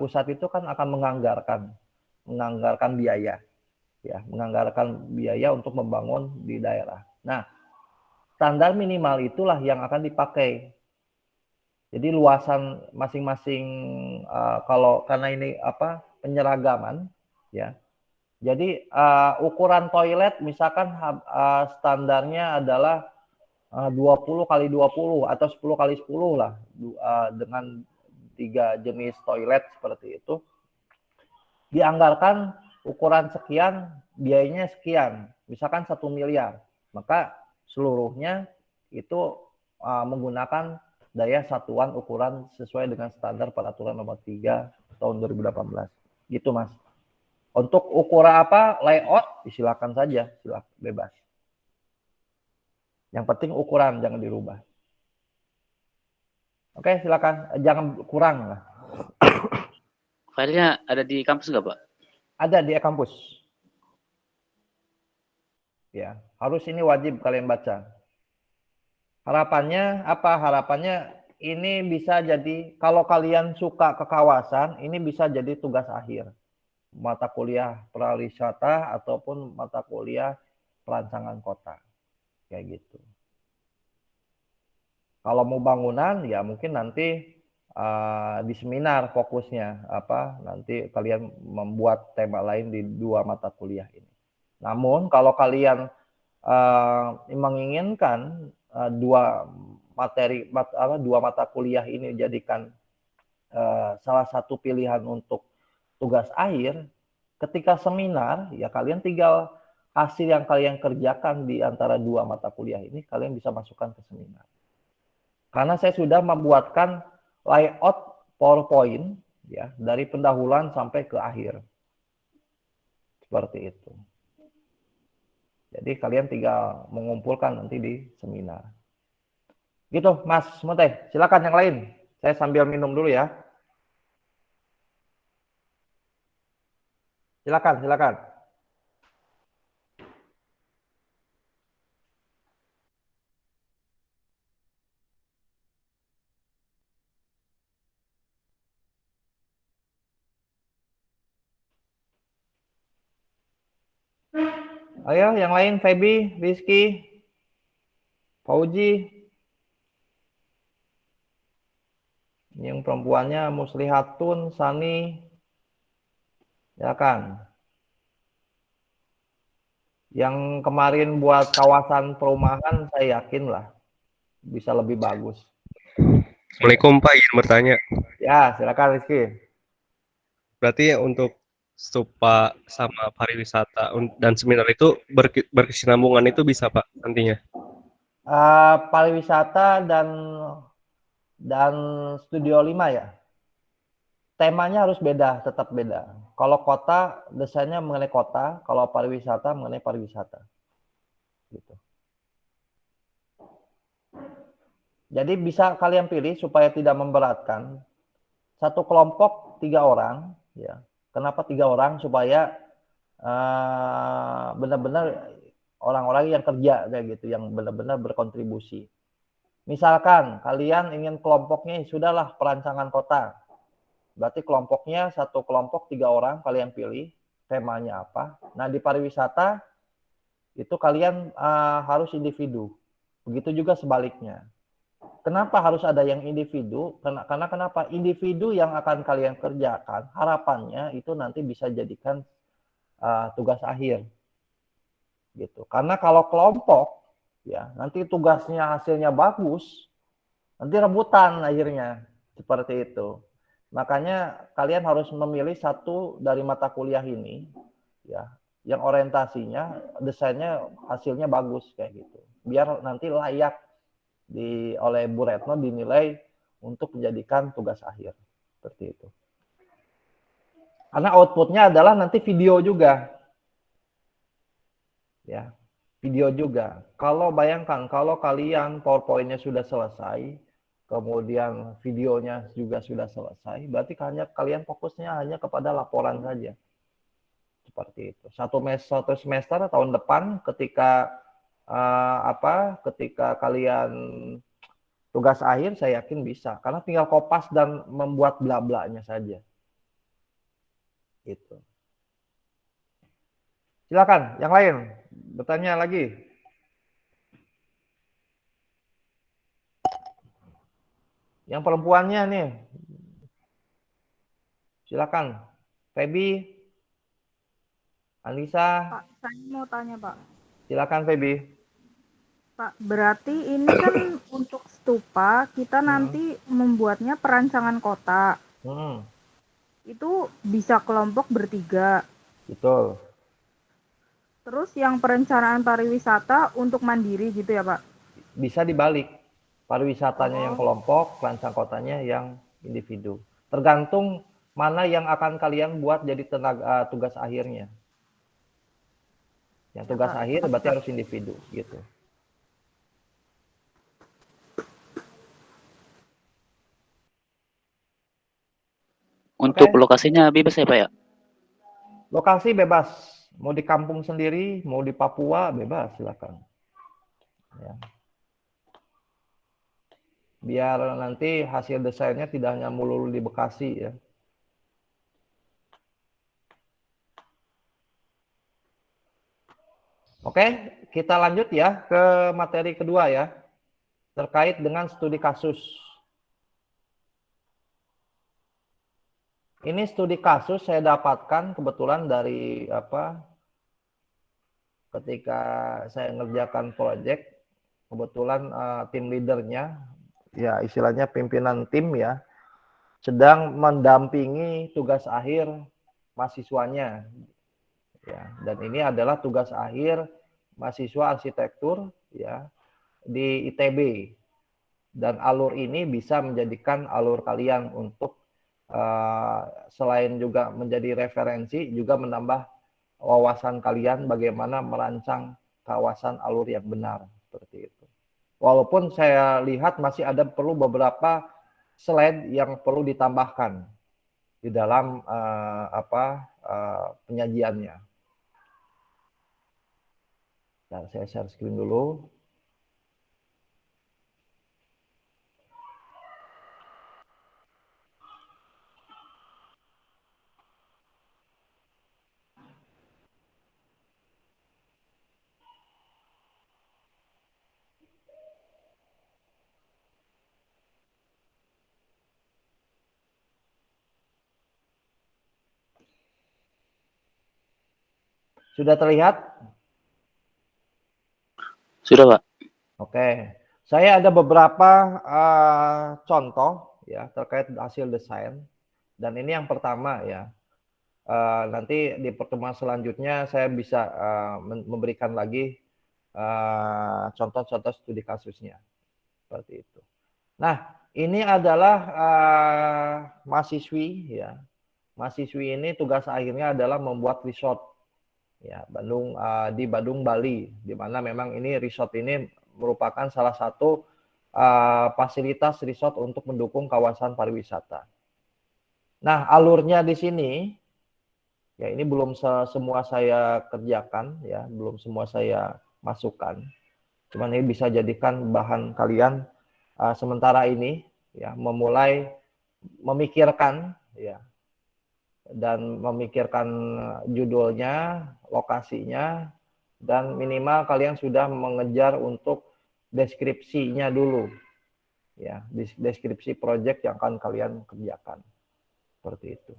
pusat itu kan akan menganggarkan biaya, ya, menganggarkan biaya untuk membangun di daerah. Nah, standar minimal itulah yang akan dipakai. Jadi luasan masing-masing kalau karena ini penyeragaman ya. Jadi ukuran toilet misalkan standarnya adalah 20 kali 20 atau 10 kali 10 lah dengan 3 jenis toilet seperti itu. Dianggarkan ukuran sekian, biayanya sekian, misalkan 1 miliar. Maka seluruhnya itu menggunakan daya satuan ukuran sesuai dengan standar peraturan nomor 3 tahun 2018. Gitu Mas. Untuk ukuran layout, silakan saja, silakan bebas. Yang penting ukuran jangan dirubah. Oke, silakan, jangan kurang lah.
Filenya ada di kampus nggak, Pak?
Ada di e-kampus. Ya, harus ini wajib kalian baca. Harapannya apa? Harapannya ini bisa jadi, kalau kalian suka ke kawasan, ini bisa jadi tugas akhir. Mata kuliah pariwisata ataupun mata kuliah perancangan kota. Kayak gitu. Kalau mau bangunan, ya mungkin nanti di seminar fokusnya. Nanti kalian membuat tema lain di 2 mata kuliah ini. Namun kalau kalian menginginkan 2 mata kuliah ini jadikan salah satu pilihan untuk tugas akhir, ketika seminar ya kalian tinggal hasil yang kalian kerjakan di antara 2 mata kuliah ini kalian bisa masukkan ke seminar. Karena saya sudah membuatkan layout PowerPoint ya dari pendahuluan sampai ke akhir. Seperti itu. Jadi kalian tinggal mengumpulkan nanti di seminar. Gitu, Mas Monte. Silakan yang lain. Saya sambil minum dulu ya. Silakan, silakan. Ayo, yang lain, Feby, Rizky, Fauji. Yang perempuannya Muslihatun, Sani. Ya kan. Yang kemarin buat kawasan perumahan, saya yakin lah bisa lebih bagus.
Assalamualaikum Pak, ingin bertanya.
Ya, silakan Rizky.
Berarti untuk stupa sama pariwisata dan seminar itu berkesinambungan itu bisa Pak nantinya?
Pariwisata dan Studio 5 ya. Temanya harus beda, tetap beda. Kalau kota, desainnya mengenai kota. Kalau pariwisata, mengenai pariwisata. Gitu. Jadi bisa kalian pilih supaya tidak memberatkan. Satu kelompok 3 orang. Ya. Kenapa 3 orang? Supaya benar-benar orang-orang yang kerja kayak gitu, yang benar-benar berkontribusi. Misalkan kalian ingin kelompoknya sudahlah perancangan kota. Berarti kelompoknya satu kelompok 3 orang kalian pilih temanya apa. Nah di pariwisata itu kalian harus individu. Begitu juga sebaliknya. Kenapa harus ada yang individu? Karena kenapa? Individu yang akan kalian kerjakan harapannya itu nanti bisa jadikan tugas akhir. Gitu. Karena kalau kelompok ya nanti tugasnya hasilnya bagus, nanti rebutan akhirnya seperti itu. Makanya kalian harus memilih satu dari mata kuliah ini ya yang orientasinya desainnya hasilnya bagus kayak gitu. Biar nanti layak oleh Bu Retno dinilai untuk menjadikan tugas akhir seperti itu. Karena outputnya adalah nanti video juga. Ya, video juga. Kalau bayangkan kalau kalian PowerPoint-nya sudah selesai, kemudian videonya juga sudah selesai, berarti kalian fokusnya hanya kepada laporan saja. Seperti itu. Satu semester tahun depan ketika ketika kalian tugas akhir saya yakin bisa karena tinggal kopas dan membuat bla-blanya saja. Itu. Silakan, yang lain bertanya lagi. Yang perempuannya nih. Silakan. Feby, Anissa,
Pak, saya mau tanya, Pak.
silakan Feby.
Pak, berarti ini kan untuk stupa kita nanti membuatnya perancangan kota.
Hmm,
Itu bisa kelompok bertiga.
betul.
Terus yang perencanaan pariwisata untuk mandiri gitu ya, Pak?
Bisa dibalik. Pariwisatanya yang
Oh,
kelompok, perancang kotanya yang individu. Tergantung mana yang akan kalian buat jadi tugas akhirnya. Yang
ya,
tugas
Pak.
akhir
Makasih,
berarti
Pak.
harus individu gitu. Oke,
Untuk lokasinya bebas ya Pak ya?
lokasi bebas. Mau di kampung sendiri, mau di Papua, bebas silakan. Ya. Biar nanti hasil desainnya tidak hanya melulu di Bekasi ya. Oke, kita lanjut ya ke materi kedua ya, terkait dengan studi kasus. Ini studi kasus saya dapatkan kebetulan dari ketika saya ngerjakan proyek, kebetulan tim leadernya, ya istilahnya pimpinan tim ya, sedang mendampingi tugas akhir mahasiswanya. Ya, dan ini adalah tugas akhir mahasiswa arsitektur ya di ITB. Dan alur ini bisa menjadikan alur kalian untuk selain juga menjadi referensi, juga menambah wawasan kalian bagaimana merancang kawasan alur yang benar seperti itu. Walaupun saya lihat masih ada perlu beberapa slide yang perlu ditambahkan di dalam penyajiannya. Nah, saya share screen dulu. Sudah terlihat?
Sudah Pak.
Oke, saya ada beberapa contoh ya terkait hasil desain, dan ini yang pertama ya. Nanti di pertemuan selanjutnya saya bisa memberikan lagi contoh-contoh studi kasusnya seperti itu. Nah, ini adalah mahasiswi ya. Mahasiswi ini tugas akhirnya adalah membuat resort ya di Badung Bali, di mana memang ini resort ini merupakan salah satu fasilitas resort untuk mendukung kawasan pariwisata. Nah, alurnya di sini ya ini belum semua saya kerjakan ya, belum semua saya masukkan. Cuman ini bisa jadikan bahan kalian sementara ini ya, memulai memikirkan ya, dan memikirkan judulnya, lokasinya, dan minimal kalian sudah mengejar untuk deskripsinya dulu ya, deskripsi proyek yang akan kalian kerjakan seperti itu.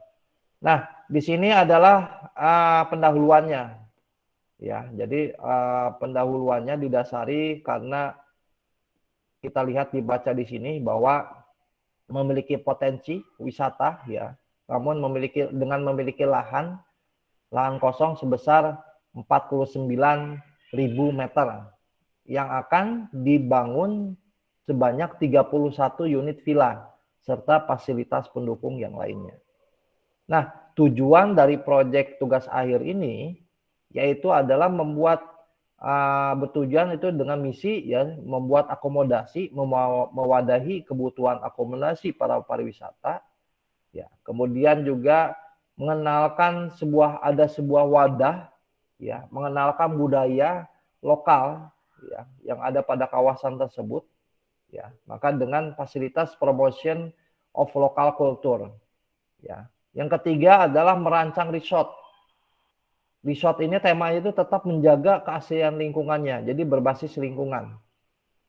Nah, di sini adalah pendahuluannya ya. Jadi pendahuluannya didasari karena kita lihat dibaca di sini bahwa memiliki potensi wisata ya, namun dengan memiliki lahan kosong sebesar 49.000 meter yang akan dibangun sebanyak 31 unit villa serta fasilitas pendukung yang lainnya. Nah, tujuan dari proyek tugas akhir ini yaitu adalah membuat bertujuan itu dengan misi ya, membuat akomodasi, mewadahi kebutuhan akomodasi para pariwisata ya. Kemudian juga mengenalkan ada sebuah wadah ya, mengenalkan budaya lokal ya yang ada pada kawasan tersebut ya. Maka dengan fasilitas promotion of local culture ya. Yang ketiga adalah merancang resort. Resort ini temanya itu tetap menjaga keaslian lingkungannya, jadi berbasis lingkungan,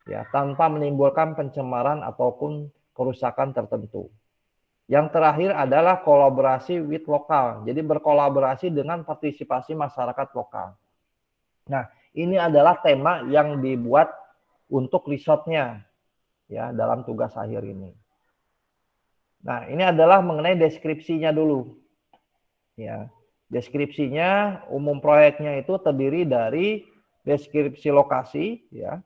ya, tanpa menimbulkan pencemaran ataupun kerusakan tertentu. Yang terakhir adalah kolaborasi with lokal. Jadi berkolaborasi dengan partisipasi masyarakat lokal. Nah, ini adalah tema yang dibuat untuk risetnya ya dalam tugas akhir ini. Nah, ini adalah mengenai deskripsinya dulu. Ya. Deskripsinya umum proyeknya itu terdiri dari deskripsi lokasi ya.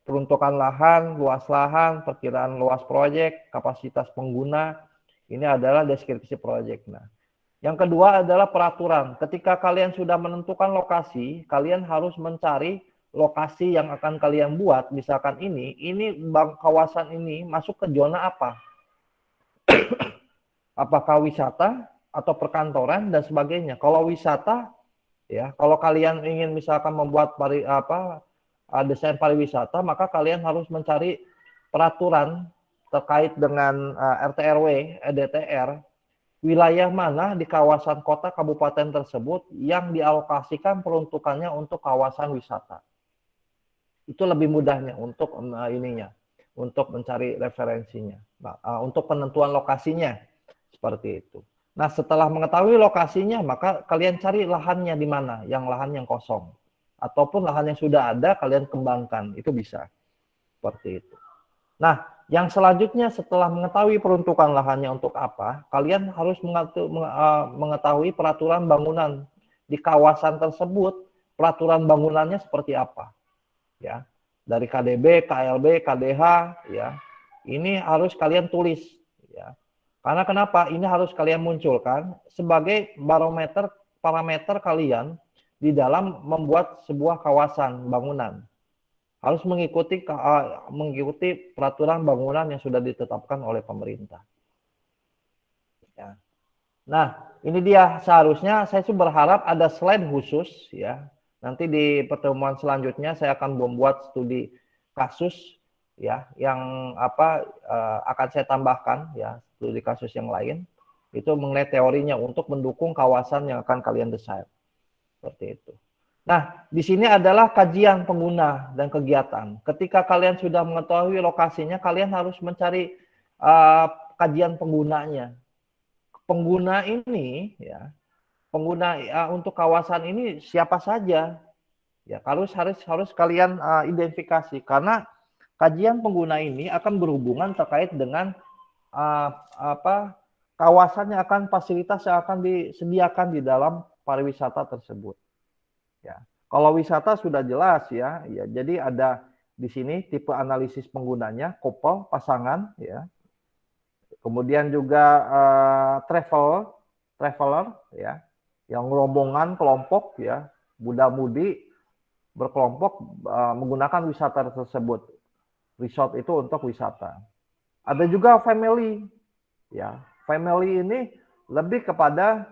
Peruntukan lahan, luas lahan, perkiraan luas proyek, kapasitas pengguna, ini adalah deskripsi proyek. Nah, yang kedua adalah peraturan. Ketika kalian sudah menentukan lokasi, kalian harus mencari lokasi yang akan kalian buat. Misalkan ini kawasan ini masuk ke zona apa? Apakah wisata atau perkantoran dan sebagainya. Kalau wisata, ya, kalau kalian ingin misalkan membuat desain pariwisata, maka kalian harus mencari peraturan terkait dengan RT/RW, EDTR, wilayah mana di kawasan kota kabupaten tersebut yang dialokasikan peruntukannya untuk kawasan wisata. Itu lebih mudahnya untuk untuk mencari referensinya, untuk penentuan lokasinya seperti itu. Nah, setelah mengetahui lokasinya, maka kalian cari lahannya di mana, lahan yang kosong. Ataupun lahan yang sudah ada kalian kembangkan, itu bisa seperti itu. Nah, yang selanjutnya setelah mengetahui peruntukan lahannya untuk apa, kalian harus mengetahui peraturan bangunan di kawasan tersebut, peraturan bangunannya seperti apa, ya, dari KDB, KLB, KDH, ya, ini harus kalian tulis, ya, karena kenapa? Ini harus kalian munculkan sebagai parameter kalian di dalam membuat sebuah kawasan bangunan. Harus mengikuti peraturan bangunan yang sudah ditetapkan oleh pemerintah. Ya. Nah, ini dia seharusnya saya sih berharap ada slide khusus ya. Nanti di pertemuan selanjutnya saya akan membuat studi kasus ya yang akan saya tambahkan ya, studi kasus yang lain itu mengenai teorinya untuk mendukung kawasan yang akan kalian desain. Seperti itu. Nah, di sini adalah kajian pengguna dan kegiatan. Ketika kalian sudah mengetahui lokasinya, kalian harus mencari kajian penggunanya. Pengguna ini, ya, untuk kawasan ini siapa saja? Ya, harus kalian identifikasi karena kajian pengguna ini akan berhubungan terkait dengan kawasan yang akan fasilitas yang akan disediakan di dalam pariwisata tersebut. Ya, kalau wisata sudah jelas ya, jadi ada di sini tipe analisis penggunanya, couple, pasangan, ya. Kemudian juga traveler, ya, yang rombongan, kelompok, ya, muda-mudi berkelompok menggunakan wisata tersebut. Resort itu untuk wisata. Ada juga family, ya. Family ini lebih kepada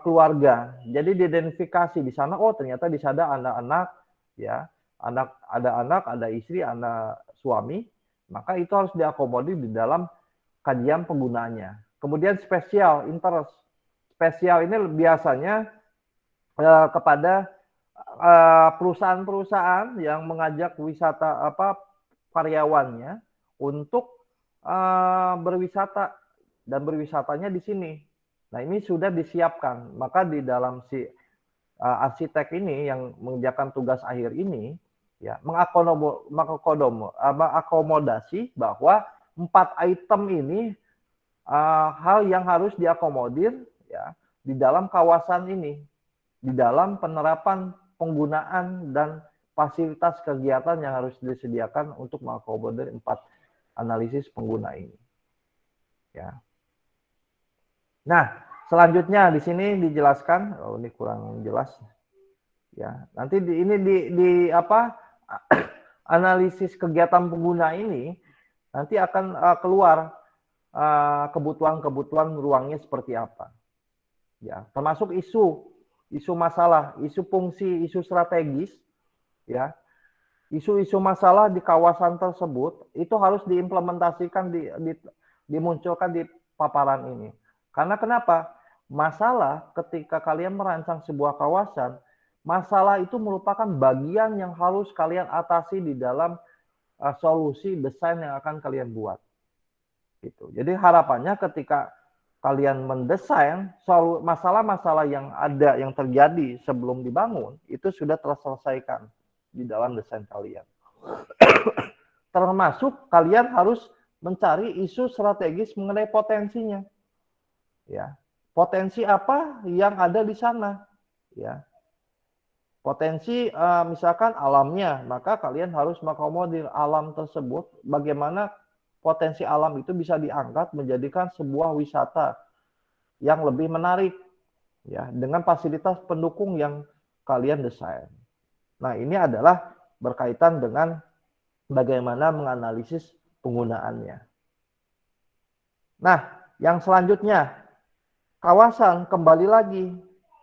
keluarga. Jadi diidentifikasi di sana, oh ternyata di sana anak-anak, ya, ada istri, anak suami, maka itu harus diakomodir di dalam kajian penggunanya. Kemudian spesial, interest. Spesial ini biasanya kepada perusahaan-perusahaan yang mengajak wisata karyawannya untuk berwisata dan berwisatanya di sini. Nah, ini sudah disiapkan. Maka di dalam si arsitek ini yang mengerjakan tugas akhir ini ya mengakomodasi bahwa 4 item ini hal yang harus diakomodir ya di dalam kawasan ini, di dalam penerapan penggunaan dan fasilitas kegiatan yang harus disediakan untuk mengakomodir 4 analisis pengguna ini. Ya. Nah, selanjutnya di sini dijelaskan, oh ini kurang jelas. Ya, nanti analisis kegiatan pengguna ini nanti akan keluar kebutuhan-kebutuhan ruangnya seperti apa. Ya, termasuk isu masalah, isu fungsi, isu strategis, ya. Isu-isu masalah di kawasan tersebut itu harus diimplementasikan dimunculkan di paparan ini. Karena kenapa? Masalah ketika kalian merancang sebuah kawasan, masalah itu merupakan bagian yang harus kalian atasi di dalam solusi desain yang akan kalian buat. Gitu. Jadi harapannya ketika kalian mendesain masalah-masalah yang ada, yang terjadi sebelum dibangun, itu sudah terselesaikan di dalam desain kalian. Termasuk kalian harus mencari isu strategis mengenai potensinya. Ya. Potensi apa yang ada di sana? Ya. Potensi misalkan alamnya, maka kalian harus mengakomodir alam tersebut, bagaimana potensi alam itu bisa diangkat menjadikan sebuah wisata yang lebih menarik, ya, dengan fasilitas pendukung yang kalian desain. Nah, ini adalah berkaitan dengan bagaimana menganalisis penggunaannya. Nah, yang selanjutnya, kawasan, kembali lagi,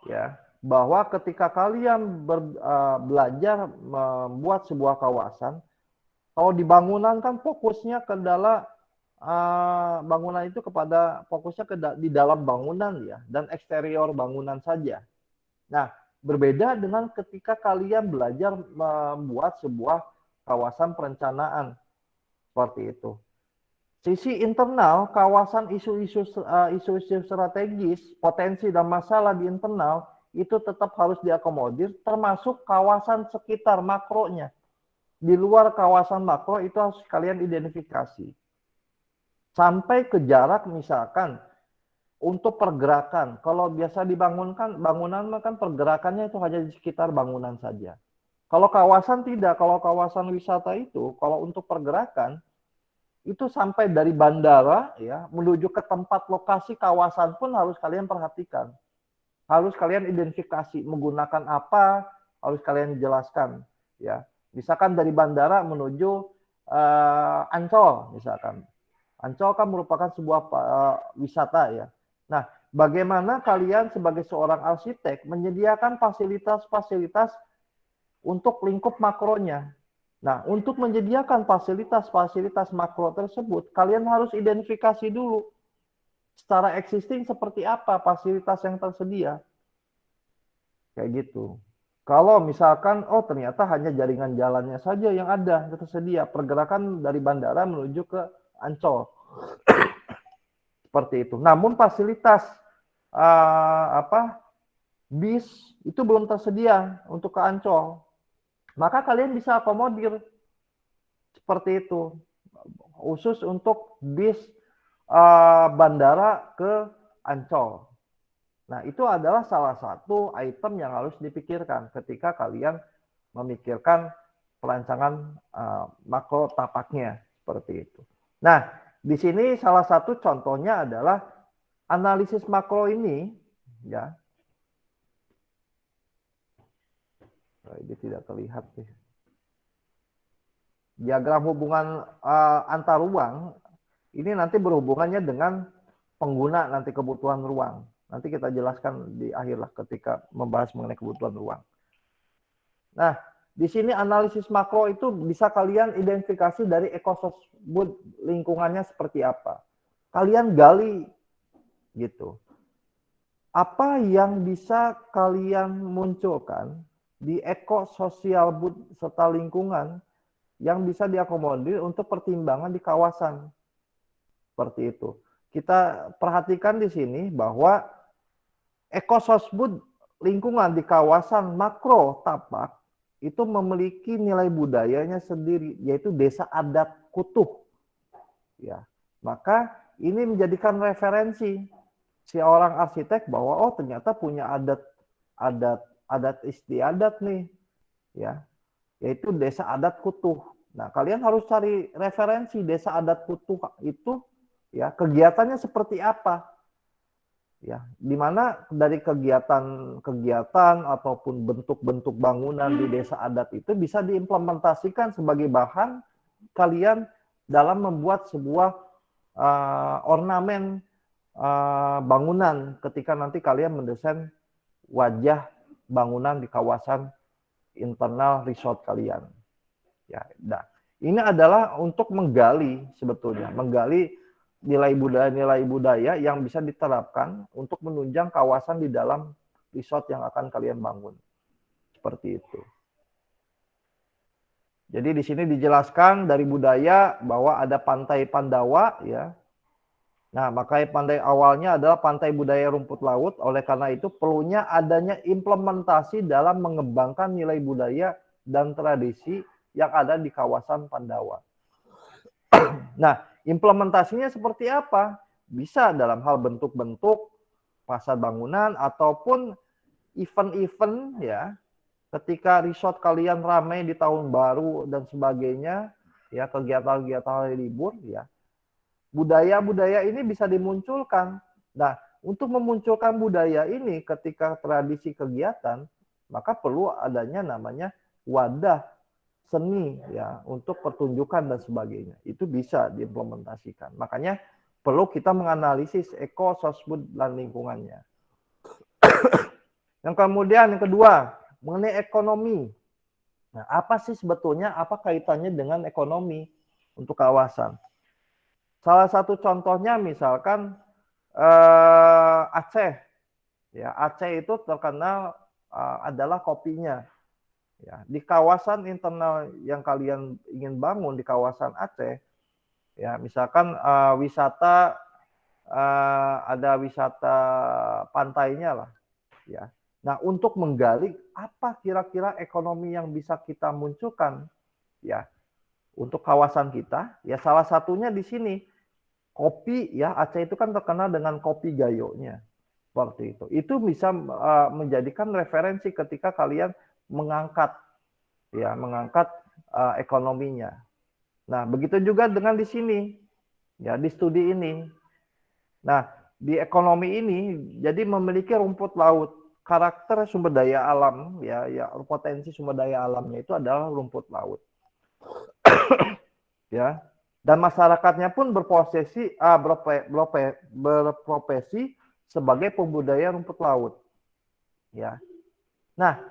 ya, bahwa ketika kalian belajar membuat sebuah kawasan, kalau di bangunan kan fokusnya ke dalam bangunan itu fokusnya di dalam bangunan, ya, dan eksterior bangunan saja. Nah, berbeda dengan ketika kalian belajar membuat sebuah kawasan perencanaan seperti itu. Sisi internal, kawasan isu-isu strategis, potensi dan masalah di internal itu tetap harus diakomodir, termasuk kawasan sekitar makronya. Di luar kawasan makro itu harus kalian identifikasi. Sampai ke jarak misalkan untuk pergerakan. Kalau biasa dibangunkan, bangunan kan pergerakannya itu hanya di sekitar bangunan saja. Kalau kawasan tidak, kalau kawasan wisata itu, kalau untuk pergerakan, itu sampai dari bandara ya menuju ke tempat lokasi kawasan pun harus kalian perhatikan. Harus kalian identifikasi menggunakan apa, harus kalian jelaskan ya. Misalkan dari bandara menuju Ancol misalkan. Ancol kan merupakan sebuah wisata ya. Nah, bagaimana kalian sebagai seorang arsitek menyediakan fasilitas-fasilitas untuk lingkup makronya. Nah, untuk menyediakan fasilitas-fasilitas makro tersebut, kalian harus identifikasi dulu secara existing seperti apa fasilitas yang tersedia. Kayak gitu. Kalau misalkan, oh ternyata hanya jaringan jalannya saja yang ada, yang tersedia. Pergerakan dari bandara menuju ke Ancol. Seperti itu. Namun fasilitas bis itu belum tersedia untuk ke Ancol. Maka kalian bisa akomodir seperti itu. Khusus untuk bis bandara ke Ancol. Nah, itu adalah salah satu item yang harus dipikirkan ketika kalian memikirkan perancangan makro tapaknya seperti itu. Nah, di sini salah satu contohnya adalah analisis makro ini, ya. Ini tidak terlihat nih. Diagram hubungan antar ruang ini nanti berhubungannya dengan pengguna nanti kebutuhan ruang. Nanti kita jelaskan di akhir lah ketika membahas mengenai kebutuhan ruang. Nah, di sini analisis makro itu bisa kalian identifikasi dari ekosistem lingkungannya seperti apa. Kalian gali gitu. Apa yang bisa kalian munculkan di ekososial serta lingkungan yang bisa diakomodir untuk pertimbangan di kawasan. Seperti itu. Kita perhatikan di sini bahwa ekososbud lingkungan di kawasan makro tapak itu memiliki nilai budayanya sendiri, yaitu desa adat Kutuh. Ya, maka ini menjadikan referensi si orang arsitek bahwa oh ternyata punya adat istiadat nih, ya, yaitu desa adat Kutuh. Nah, kalian harus cari referensi desa adat Kutuh itu, ya, kegiatannya seperti apa. Ya, di mana dari kegiatan ataupun bentuk-bentuk bangunan di desa adat itu bisa diimplementasikan sebagai bahan kalian dalam membuat sebuah ornamen bangunan ketika nanti kalian mendesain wajah bangunan di kawasan internal resort kalian. Ya, nah, ini adalah untuk menggali sebetulnya, menggali nilai budaya yang bisa diterapkan untuk menunjang kawasan di dalam resort yang akan kalian bangun. Seperti itu. Jadi di sini dijelaskan dari budaya bahwa ada pantai Pandawa ya. Nah, makanya pantai awalnya adalah pantai budaya rumput laut. Oleh karena itu perlunya adanya implementasi dalam mengembangkan nilai budaya dan tradisi yang ada di kawasan Pandawa. Nah, implementasinya seperti apa? Bisa dalam hal bentuk-bentuk pasar bangunan ataupun event-event ya. Ketika resort kalian ramai di tahun baru dan sebagainya, ya kegiatan-kegiatan hari libur, ya budaya-budaya ini bisa dimunculkan. Nah, untuk memunculkan budaya ini ketika tradisi kegiatan, maka perlu adanya namanya wadah seni ya untuk pertunjukan dan sebagainya. Itu bisa diimplementasikan. Makanya perlu kita menganalisis ekososbud dan lingkungannya. Yang kemudian yang kedua, mengenai ekonomi. Nah, apa sih sebetulnya, apa kaitannya dengan ekonomi untuk kawasan? Salah satu contohnya misalkan Aceh. Ya, Aceh itu terkenal adalah kopinya. Ya, di kawasan internal yang kalian ingin bangun di kawasan Aceh, ya misalkan wisata ada wisata pantainya lah, ya. Nah, untuk menggali apa kira-kira ekonomi yang bisa kita munculkan ya untuk kawasan kita, ya salah satunya di sini kopi ya. Aceh itu kan terkenal dengan kopi gayonya. Seperti itu. Itu bisa menjadikan referensi ketika kalian mengangkat ekonominya. Nah, begitu juga dengan di sini. Ya, di studi ini. Nah, di ekonomi ini jadi memiliki rumput laut. Karakter sumber daya alam ya potensi sumber daya alamnya itu adalah rumput laut. Ya. Dan masyarakatnya pun berprofesi sebagai pembudaya rumput laut. Ya. Nah,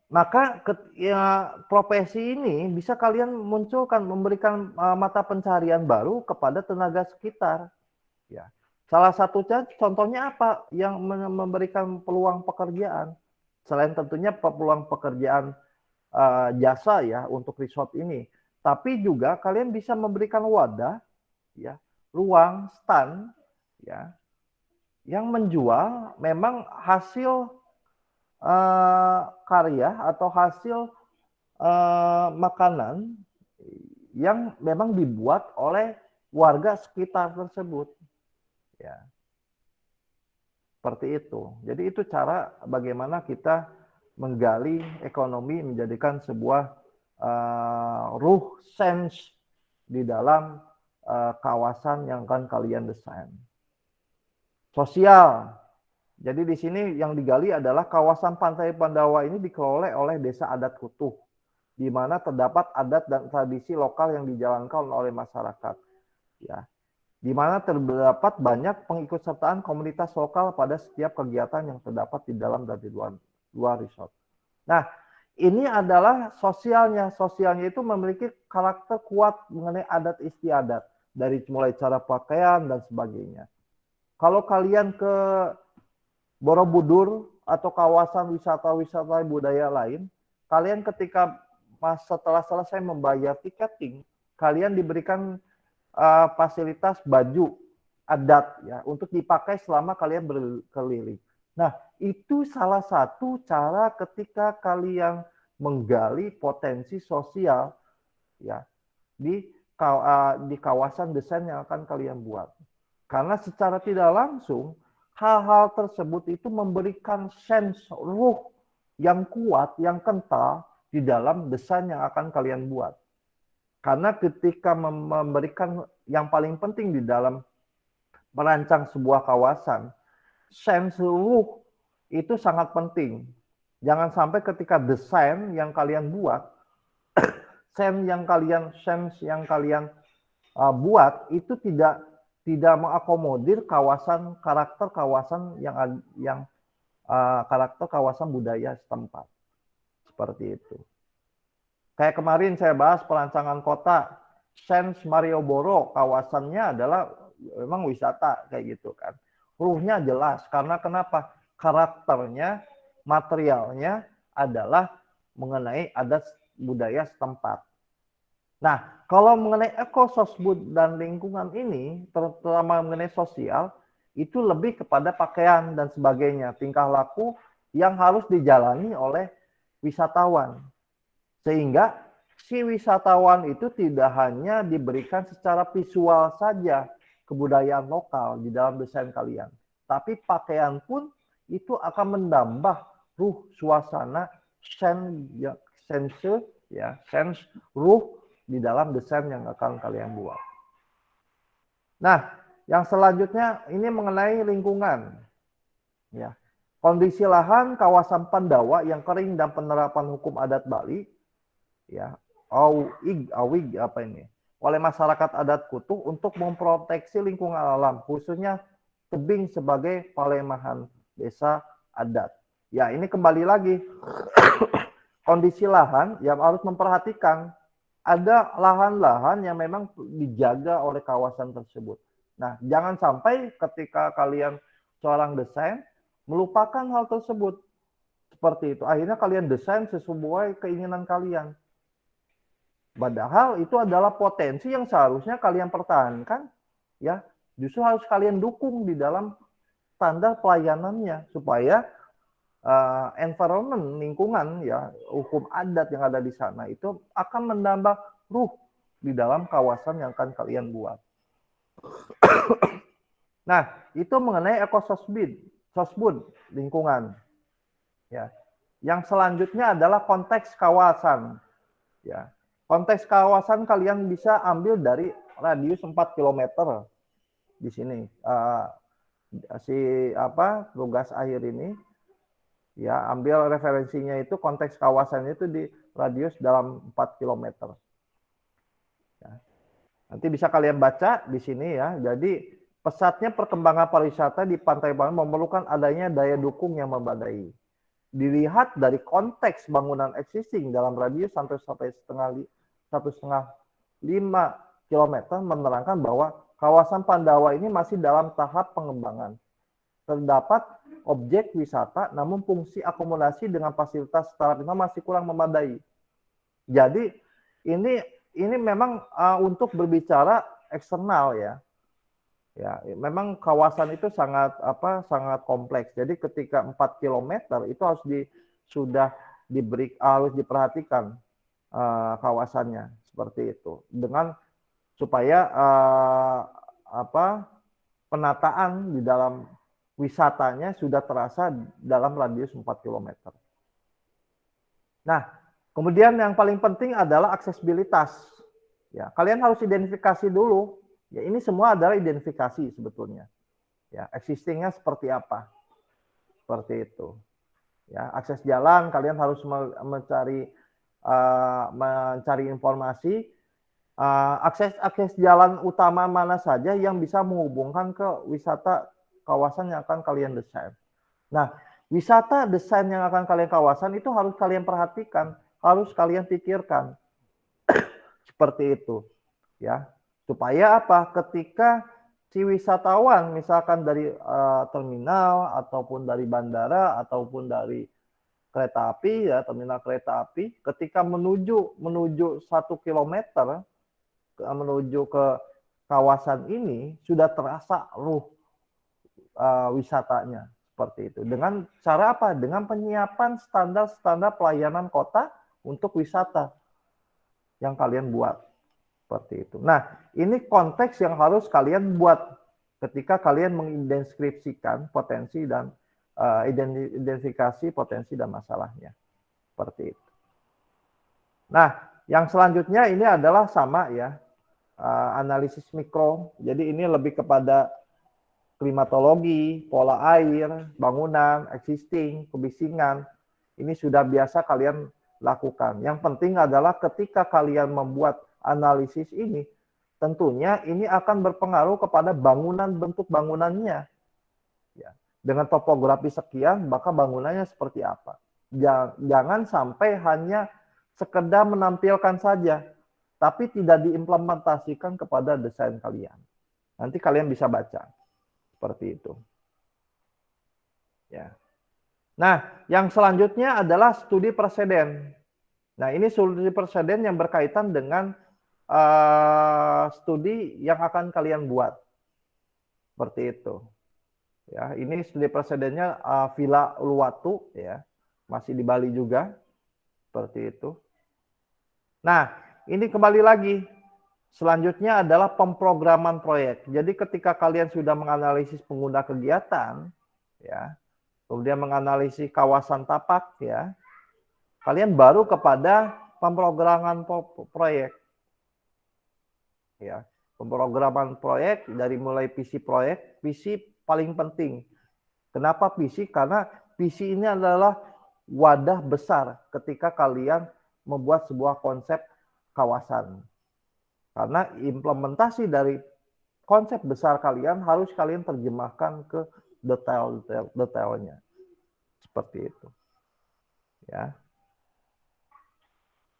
maka profesi ini bisa kalian munculkan, memberikan mata pencarian baru kepada tenaga sekitar. Ya. Salah satunya contohnya apa yang memberikan peluang pekerjaan? Selain tentunya peluang pekerjaan jasa ya untuk resort ini, tapi juga kalian bisa memberikan wadah ya, ruang stand ya yang menjual memang hasil karya atau hasil makanan yang memang dibuat oleh warga sekitar tersebut. Ya. Seperti itu. Jadi itu cara bagaimana kita menggali ekonomi menjadikan sebuah ruh sense di dalam kawasan yang akan kalian desain. Sosial. Jadi di sini yang digali adalah kawasan Pantai Pandawa ini dikelola oleh Desa Adat Kutuh, di mana terdapat adat dan tradisi lokal yang dijalankan oleh masyarakat. Ya. Di mana terdapat banyak pengikutsertaan komunitas lokal pada setiap kegiatan yang terdapat di dalam dan di luar resort. Nah, ini adalah sosialnya. Sosialnya itu memiliki karakter kuat mengenai adat istiadat, dari mulai cara pakaian dan sebagainya. Kalau kalian ke Borobudur atau kawasan wisata-wisata budaya lain, kalian ketika setelah selesai membayar tiketing, kalian diberikan fasilitas baju adat ya untuk dipakai selama kalian berkeliling. Nah, itu salah satu cara ketika kalian menggali potensi sosial ya di kawasan desain yang akan kalian buat. Karena secara tidak langsung hal-hal tersebut itu memberikan sense ruh yang kuat, yang kental di dalam desain yang akan kalian buat. Karena ketika memberikan yang paling penting di dalam merancang sebuah kawasan, sense ruh itu sangat penting. Jangan sampai ketika desain yang kalian buat, sense yang kalian buat itu tidak mengakomodir karakter kawasan karakter kawasan budaya setempat. Seperti itu. Kayak kemarin saya bahas perancangan kota, sense Malioboro, kawasannya adalah memang wisata kayak gitu kan. Ruhnya jelas karena kenapa? Karakternya, materialnya adalah mengenai adat budaya setempat. Nah, kalau mengenai ekososbud dan lingkungan ini, terutama mengenai sosial, itu lebih kepada pakaian dan sebagainya, tingkah laku yang harus dijalani oleh wisatawan. Sehingga si wisatawan itu tidak hanya diberikan secara visual saja kebudayaan lokal di dalam desain kalian, tapi pakaian pun itu akan menambah ruh suasana, sense ruh di dalam desain yang akan kalian buat. Nah, yang selanjutnya ini mengenai lingkungan. Ya. Kondisi lahan kawasan Pandawa yang kering dan penerapan hukum adat Bali, ya, awig apa ini, oleh masyarakat adat Kutu untuk memproteksi lingkungan alam, khususnya tebing sebagai palemahan desa adat. Ya, ini kembali lagi kondisi lahan yang harus memperhatikan. Ada lahan-lahan yang memang dijaga oleh kawasan tersebut. Nah, jangan sampai ketika kalian seorang desain melupakan hal tersebut. Seperti itu. Akhirnya kalian desain sesuai keinginan kalian. Padahal itu adalah potensi yang seharusnya kalian pertahankan, ya. Justru harus kalian dukung di dalam standar pelayanannya supaya environment, lingkungan, ya, hukum adat yang ada di sana itu akan menambah ruh di dalam kawasan yang akan kalian buat. Nah, itu mengenai ekososbud, lingkungan. Ya. Yang selanjutnya adalah konteks kawasan. Ya. Konteks kawasan kalian bisa ambil dari radius 4 km di sini. Tugas akhir ini, ya, ambil referensinya itu konteks kawasannya itu di radius dalam 4 km. Ya. Nanti bisa kalian baca di sini, ya. Jadi pesatnya perkembangan pariwisata di Pantai Pangan memerlukan adanya daya dukung yang memadai. Dilihat dari konteks bangunan existing dalam radius sampai 1,5 km menerangkan bahwa kawasan Pandawa ini masih dalam tahap pengembangan. Terdapat objek wisata, namun fungsi akomodasi dengan fasilitas startup itu masih kurang memadai. Jadi ini memang untuk berbicara eksternal, ya. Ya, memang kawasan itu sangat kompleks. Jadi ketika 4 km itu harus diperhatikan kawasannya seperti itu dengan supaya penataan di dalam wisatanya sudah terasa dalam radius 4 km. Nah, kemudian yang paling penting adalah aksesibilitas. Ya, kalian harus identifikasi dulu. Ya, ini semua adalah identifikasi sebetulnya. Ya, existingnya seperti apa? Seperti itu. Ya, akses jalan kalian harus mencari informasi. Akses jalan utama mana saja yang bisa menghubungkan ke wisata kawasan yang akan kalian desain. Nah, wisata desain yang akan kalian kawasan itu harus kalian perhatikan, harus kalian pikirkan. Seperti itu. Ya. Supaya apa? Ketika si wisatawan misalkan dari terminal ataupun dari bandara ataupun dari kereta api, ya, terminal kereta api, ketika menuju 1 km menuju ke kawasan ini sudah terasa ruh wisatanya seperti itu. Dengan cara apa? Dengan penyiapan standar pelayanan kota untuk wisata yang kalian buat seperti itu. Nah, ini konteks yang harus kalian buat ketika kalian mengidentifikasikan potensi dan identifikasi potensi dan masalahnya seperti itu. Nah, yang selanjutnya ini adalah sama, ya, analisis mikro. Jadi ini lebih kepada klimatologi, pola air, bangunan, existing, kebisingan. Ini sudah biasa kalian lakukan. Yang penting adalah ketika kalian membuat analisis ini, tentunya ini akan berpengaruh kepada bangunan, bentuk bangunannya. Ya. Dengan topografi sekian, maka bangunannya seperti apa. Jangan sampai hanya sekedar menampilkan saja, tapi tidak diimplementasikan kepada desain kalian. Nanti kalian bisa baca. Seperti itu. Ya. Nah, yang selanjutnya adalah studi preseden. Nah, ini studi preseden yang berkaitan dengan studi yang akan kalian buat. Seperti itu. Ya, ini studi presidennya Villa Uluwatu ya. Masih di Bali juga. Seperti itu. Nah, ini kembali lagi. Selanjutnya adalah pemrograman proyek. Jadi ketika kalian sudah menganalisis pengguna kegiatan ya, kemudian menganalisis kawasan tapak ya, kalian baru kepada pemrograman proyek. Ya, pemrograman proyek dari mulai visi proyek, visi paling penting. Kenapa visi? Karena visi ini adalah wadah besar ketika kalian membuat sebuah konsep kawasan. Karena implementasi dari konsep besar kalian harus kalian terjemahkan ke detailnya. Seperti itu. Ya.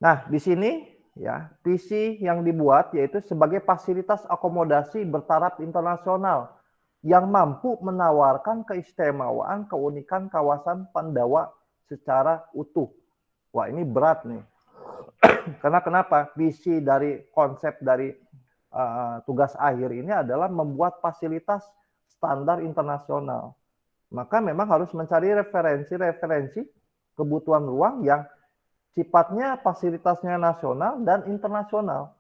Nah, di sini ya, visi yang dibuat yaitu sebagai fasilitas akomodasi bertaraf internasional yang mampu menawarkan keistimewaan keunikan kawasan Pandawa secara utuh. Wah, ini berat nih. Karena kenapa? Visi dari konsep dari tugas akhir ini adalah membuat fasilitas standar internasional. Maka memang harus mencari referensi kebutuhan ruang yang sifatnya fasilitasnya nasional dan internasional.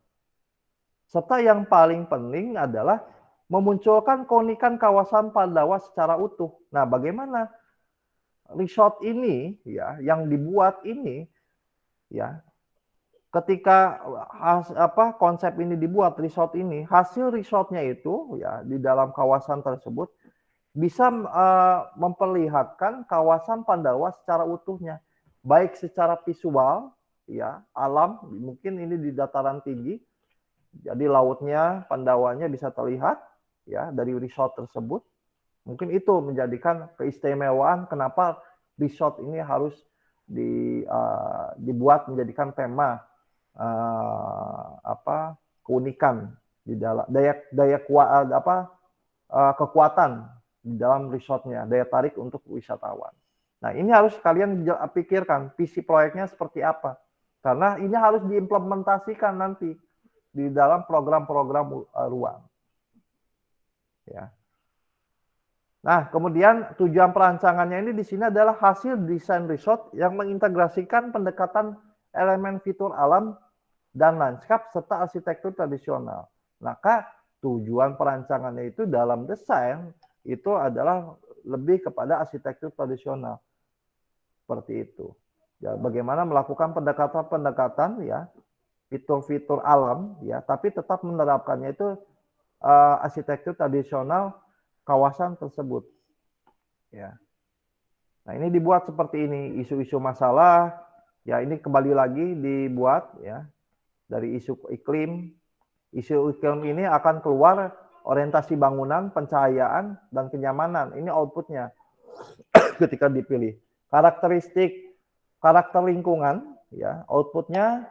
Serta yang paling penting adalah memunculkan keunikan kawasan Pandawa secara utuh. Nah, bagaimana resort ini ya yang dibuat ini ya ketika konsep ini dibuat resort ini, hasil resortnya itu ya di dalam kawasan tersebut bisa memperlihatkan kawasan Pandawa secara utuhnya, baik secara visual ya, alam, mungkin ini di dataran tinggi. Jadi lautnya, Pandawanya bisa terlihat ya dari resort tersebut. Mungkin itu menjadikan keistimewaan kenapa resort ini harus dibuat menjadikan tema keunikan di dalam kekuatan di dalam resortnya, daya tarik untuk wisatawan. Nah, ini harus kalian pikirkan visi proyeknya seperti apa. Karena ini harus diimplementasikan nanti di dalam program-program ruang. Ya. Nah, kemudian tujuan perancangannya ini di sini adalah hasil desain resort yang mengintegrasikan pendekatan elemen fitur alam dan lanskap serta arsitektur tradisional. Maka tujuan perancangannya itu dalam desain itu adalah lebih kepada arsitektur tradisional. Seperti itu. Ya, bagaimana melakukan pendekatan-pendekatan ya, fitur-fitur alam ya, tapi tetap menerapkannya itu arsitektur tradisional kawasan tersebut. Ya. Nah, ini dibuat seperti ini, isu-isu masalah ya, ini kembali lagi dibuat ya dari isu iklim. Isu iklim ini akan keluar orientasi bangunan, pencahayaan, dan kenyamanan. Ini outputnya ketika dipilih. Karakter lingkungan, ya outputnya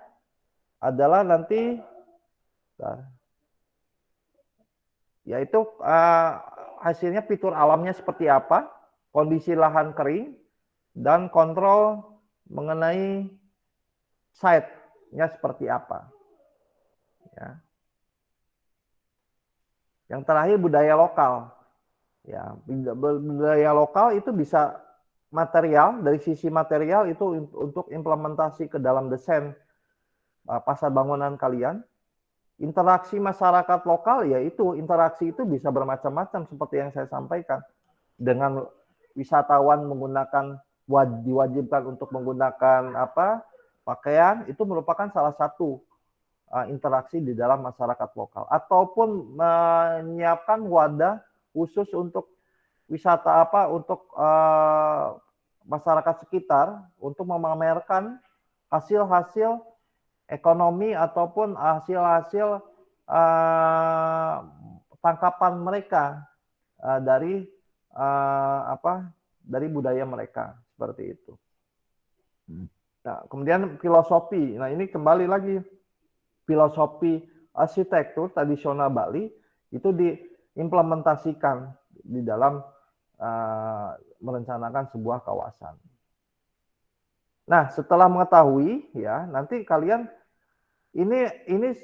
adalah nanti, yaitu hasilnya fitur alamnya seperti apa, kondisi lahan kering, dan kontrol mengenai site-nya seperti apa. Ya. Yang terakhir budaya lokal. Ya, budaya lokal itu bisa material, dari sisi material itu untuk implementasi ke dalam desain pasar bangunan kalian. Interaksi masyarakat lokal, yaitu interaksi itu bisa bermacam-macam seperti yang saya sampaikan. Dengan wisatawan diwajibkan untuk menggunakan pakaian, itu merupakan salah satu interaksi di dalam masyarakat lokal, ataupun menyiapkan wadah khusus untuk wisata untuk masyarakat sekitar untuk memamerkan hasil-hasil ekonomi ataupun hasil-hasil tangkapan mereka dari budaya mereka, seperti itu. Nah, kemudian filosofi. Nah, ini kembali lagi filosofi arsitektur tradisional Bali itu diimplementasikan di dalam merencanakan sebuah kawasan. Nah, setelah mengetahui ya, nanti kalian ini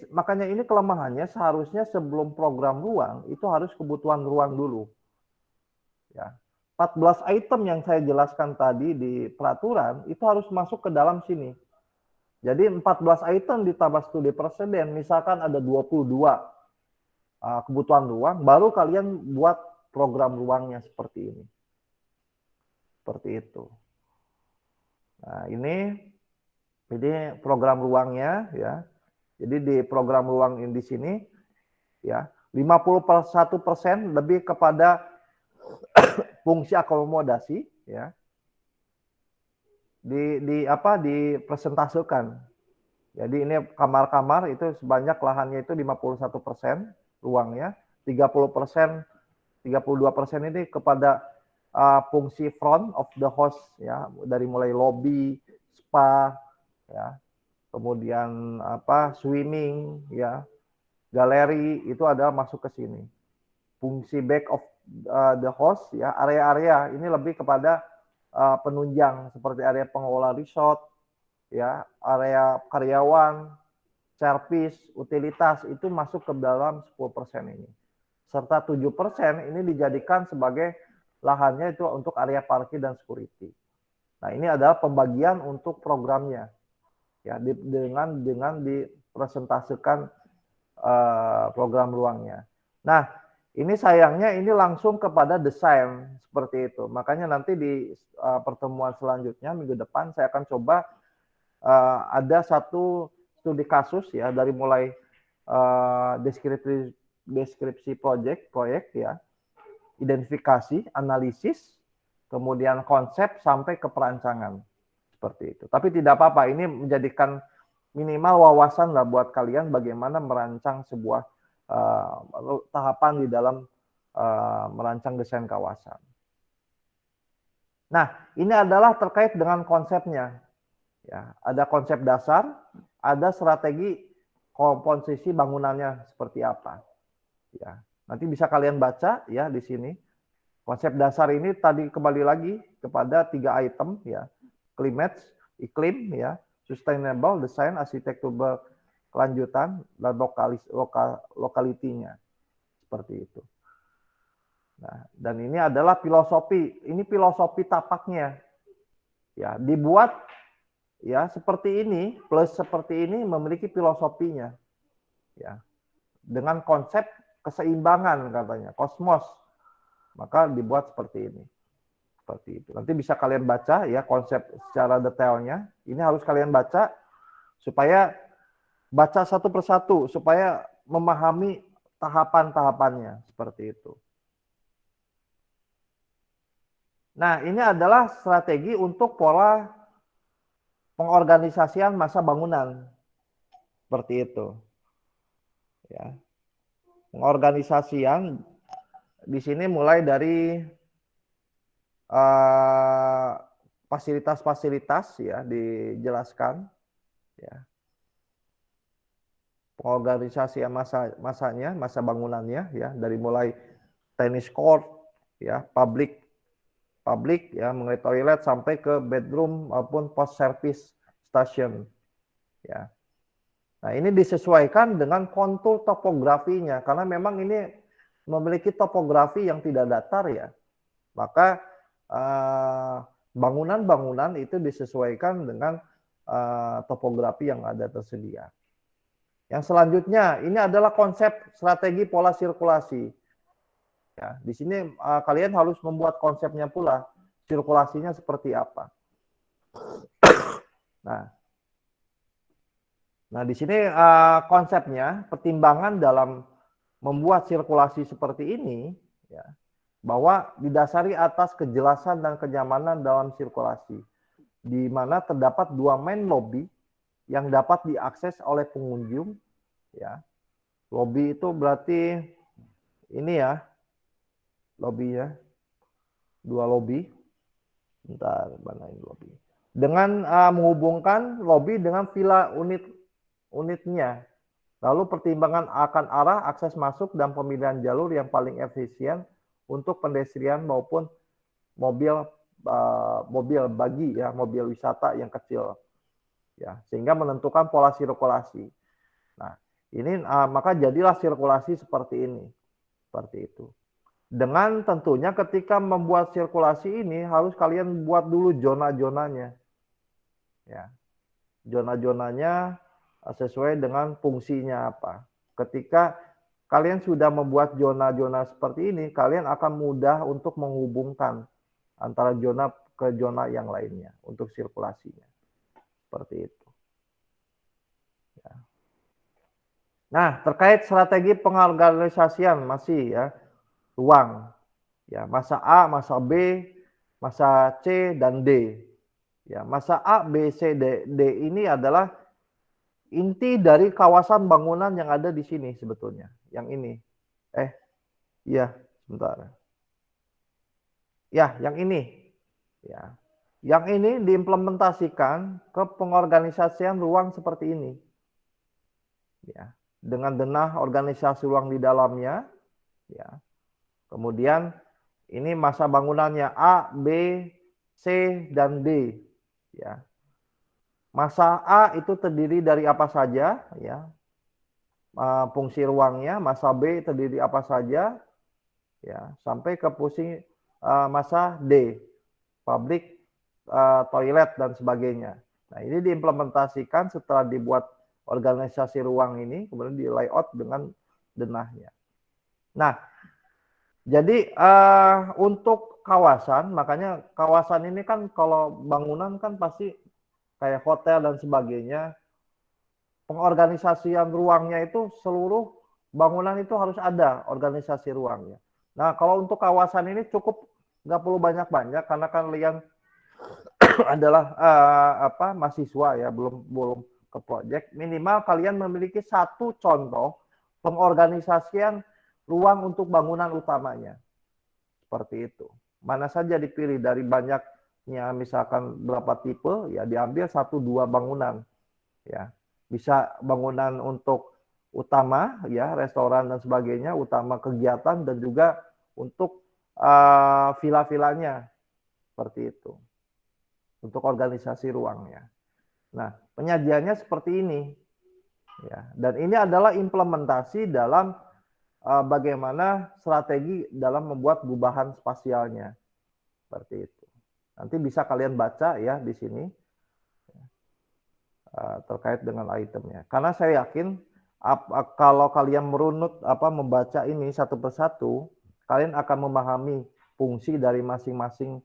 makanya ini kelemahannya, seharusnya sebelum program ruang itu harus kebutuhan ruang dulu. Ya. 14 item yang saya jelaskan tadi di peraturan itu harus masuk ke dalam sini. Jadi 14 item ditambah studi presiden, misalkan ada 22 kebutuhan ruang, baru kalian buat program ruangnya seperti ini. Seperti itu. Nah, ini program ruangnya ya. Jadi di program ruang di sini ya, 51% lebih kepada fungsi akomodasi ya. Dipresentasikan. Jadi ini kamar-kamar itu sebanyak lahannya itu 51% ruangnya, 30%, 32% ini kepada fungsi front of the house ya, dari mulai lobby, spa ya, kemudian swimming ya, galeri itu adalah masuk ke sini. Fungsi back of the house ya, area-area ini lebih kepada penunjang seperti area pengelola resort ya, area karyawan, servis, utilitas itu masuk ke dalam 10% ini. Serta 7% ini dijadikan sebagai lahannya itu untuk area parkir dan security. Nah, ini adalah pembagian untuk programnya. Ya, dengan dipresentasikan program ruangnya. Nah, ini sayangnya ini langsung kepada desain seperti itu. Makanya nanti di pertemuan selanjutnya minggu depan saya akan coba ada satu studi kasus ya, dari mulai deskripsi proyek ya, identifikasi, analisis, kemudian konsep sampai ke perancangan seperti itu. Tapi tidak apa-apa, ini menjadikan minimal wawasan lah buat kalian bagaimana merancang sebuah tahapan di dalam merancang desain kawasan. Nah, ini adalah terkait dengan konsepnya. Ya, ada konsep dasar, ada strategi komposisi bangunannya seperti apa. Ya, nanti bisa kalian baca ya di sini. Konsep dasar ini tadi kembali lagi kepada 3 item ya. Climate, iklim ya, sustainable, desain, arsitektur berkelanjutan, dan lokalitinya. Seperti itu. Nah, dan ini adalah filosofi. Ini filosofi tapaknya. Ya, dibuat ya seperti ini, plus seperti ini memiliki filosofinya. Ya. Dengan konsep keseimbangan katanya, kosmos. Maka dibuat seperti ini. Seperti itu. Nanti bisa kalian baca ya konsep secara detailnya. Ini harus kalian baca supaya baca satu persatu supaya memahami tahapan-tahapannya seperti itu. Nah, ini adalah strategi untuk pola pengorganisasian masa bangunan. Seperti itu. Ya. Pengorganisasian di sini mulai dari fasilitas-fasilitas ya dijelaskan ya. Pengorganisasian masanya, masa bangunannya ya, dari mulai tenis court ya, public ya, mengenai toilet sampai ke bedroom maupun post service station ya. Nah, ini disesuaikan dengan kontur topografinya karena memang ini memiliki topografi yang tidak datar ya. Maka bangunan-bangunan itu disesuaikan dengan topografi yang ada tersedia. Yang selanjutnya ini adalah konsep strategi pola sirkulasi. Ya, di sini kalian harus membuat konsepnya pula, sirkulasinya seperti apa. Nah, di sini konsepnya, pertimbangan dalam membuat sirkulasi seperti ini, ya, bahwa didasari atas kejelasan dan kenyamanan dalam sirkulasi, di mana terdapat 2 main lobby yang dapat diakses oleh pengunjung. Ya, lobby itu berarti ini ya, lobby ya, 2 lobby. Bentar, mana ini lobby? Dengan menghubungkan lobby dengan villa unitnya. Lalu pertimbangan akan arah akses masuk dan pemilihan jalur yang paling efisien untuk pedestrian maupun mobil mobil bagi ya, mobil wisata yang kecil ya, sehingga menentukan pola sirkulasi. Nah, ini maka jadilah sirkulasi seperti ini. Seperti itu. Dengan tentunya ketika membuat sirkulasi ini harus kalian buat dulu zona-zonanya. Ya. Zona-zonanya sesuai dengan fungsinya apa. Ketika kalian sudah membuat zona-zona seperti ini, kalian akan mudah untuk menghubungkan antara zona ke zona yang lainnya untuk sirkulasinya. Seperti itu. Ya. Nah, terkait strategi pengorganisasian masih ya, ruang. Ya, masa A, masa B, masa C dan D. Ya, masa A, B, C, D ini adalah inti dari kawasan bangunan yang ada di sini sebetulnya. Yang ini. Iya, sebentar. Ya, yang ini. Ya. Yang ini diimplementasikan ke pengorganisasian ruang seperti ini. Ya, dengan denah organisasi ruang di dalamnya, ya. Kemudian ini masa bangunannya A, B, C dan D, ya. Masa A itu terdiri dari apa saja, ya. Fungsi ruangnya, masa B terdiri apa saja, ya, sampai ke fungsi masa D, public toilet dan sebagainya. Nah, ini diimplementasikan setelah dibuat organisasi ruang ini, kemudian di layout dengan denahnya. Nah, jadi untuk kawasan, makanya kawasan ini kan kalau bangunan kan pasti kayak hotel dan sebagainya, pengorganisasian ruangnya itu seluruh bangunan itu harus ada organisasi ruangnya. Nah, kalau untuk kawasan ini cukup nggak perlu banyak-banyak karena kan kalian adalah mahasiswa ya, belum ke proyek. Minimal kalian memiliki satu contoh pengorganisasian ruang untuk bangunan utamanya. Seperti itu. Mana saja dipilih dari banyaknya, misalkan berapa tipe, ya diambil 1-2 bangunan. Ya, bisa bangunan untuk utama, ya restoran dan sebagainya, utama kegiatan dan juga untuk villa-villanya. Seperti itu. Untuk organisasi ruangnya. Nah, penyajiannya seperti ini. Ya, dan ini adalah implementasi dalam bagaimana strategi dalam membuat gubahan spasialnya. Seperti itu. Nanti bisa kalian baca ya di sini terkait dengan itemnya. Karena saya yakin kalau kalian merunut membaca ini satu persatu, kalian akan memahami fungsi dari masing-masing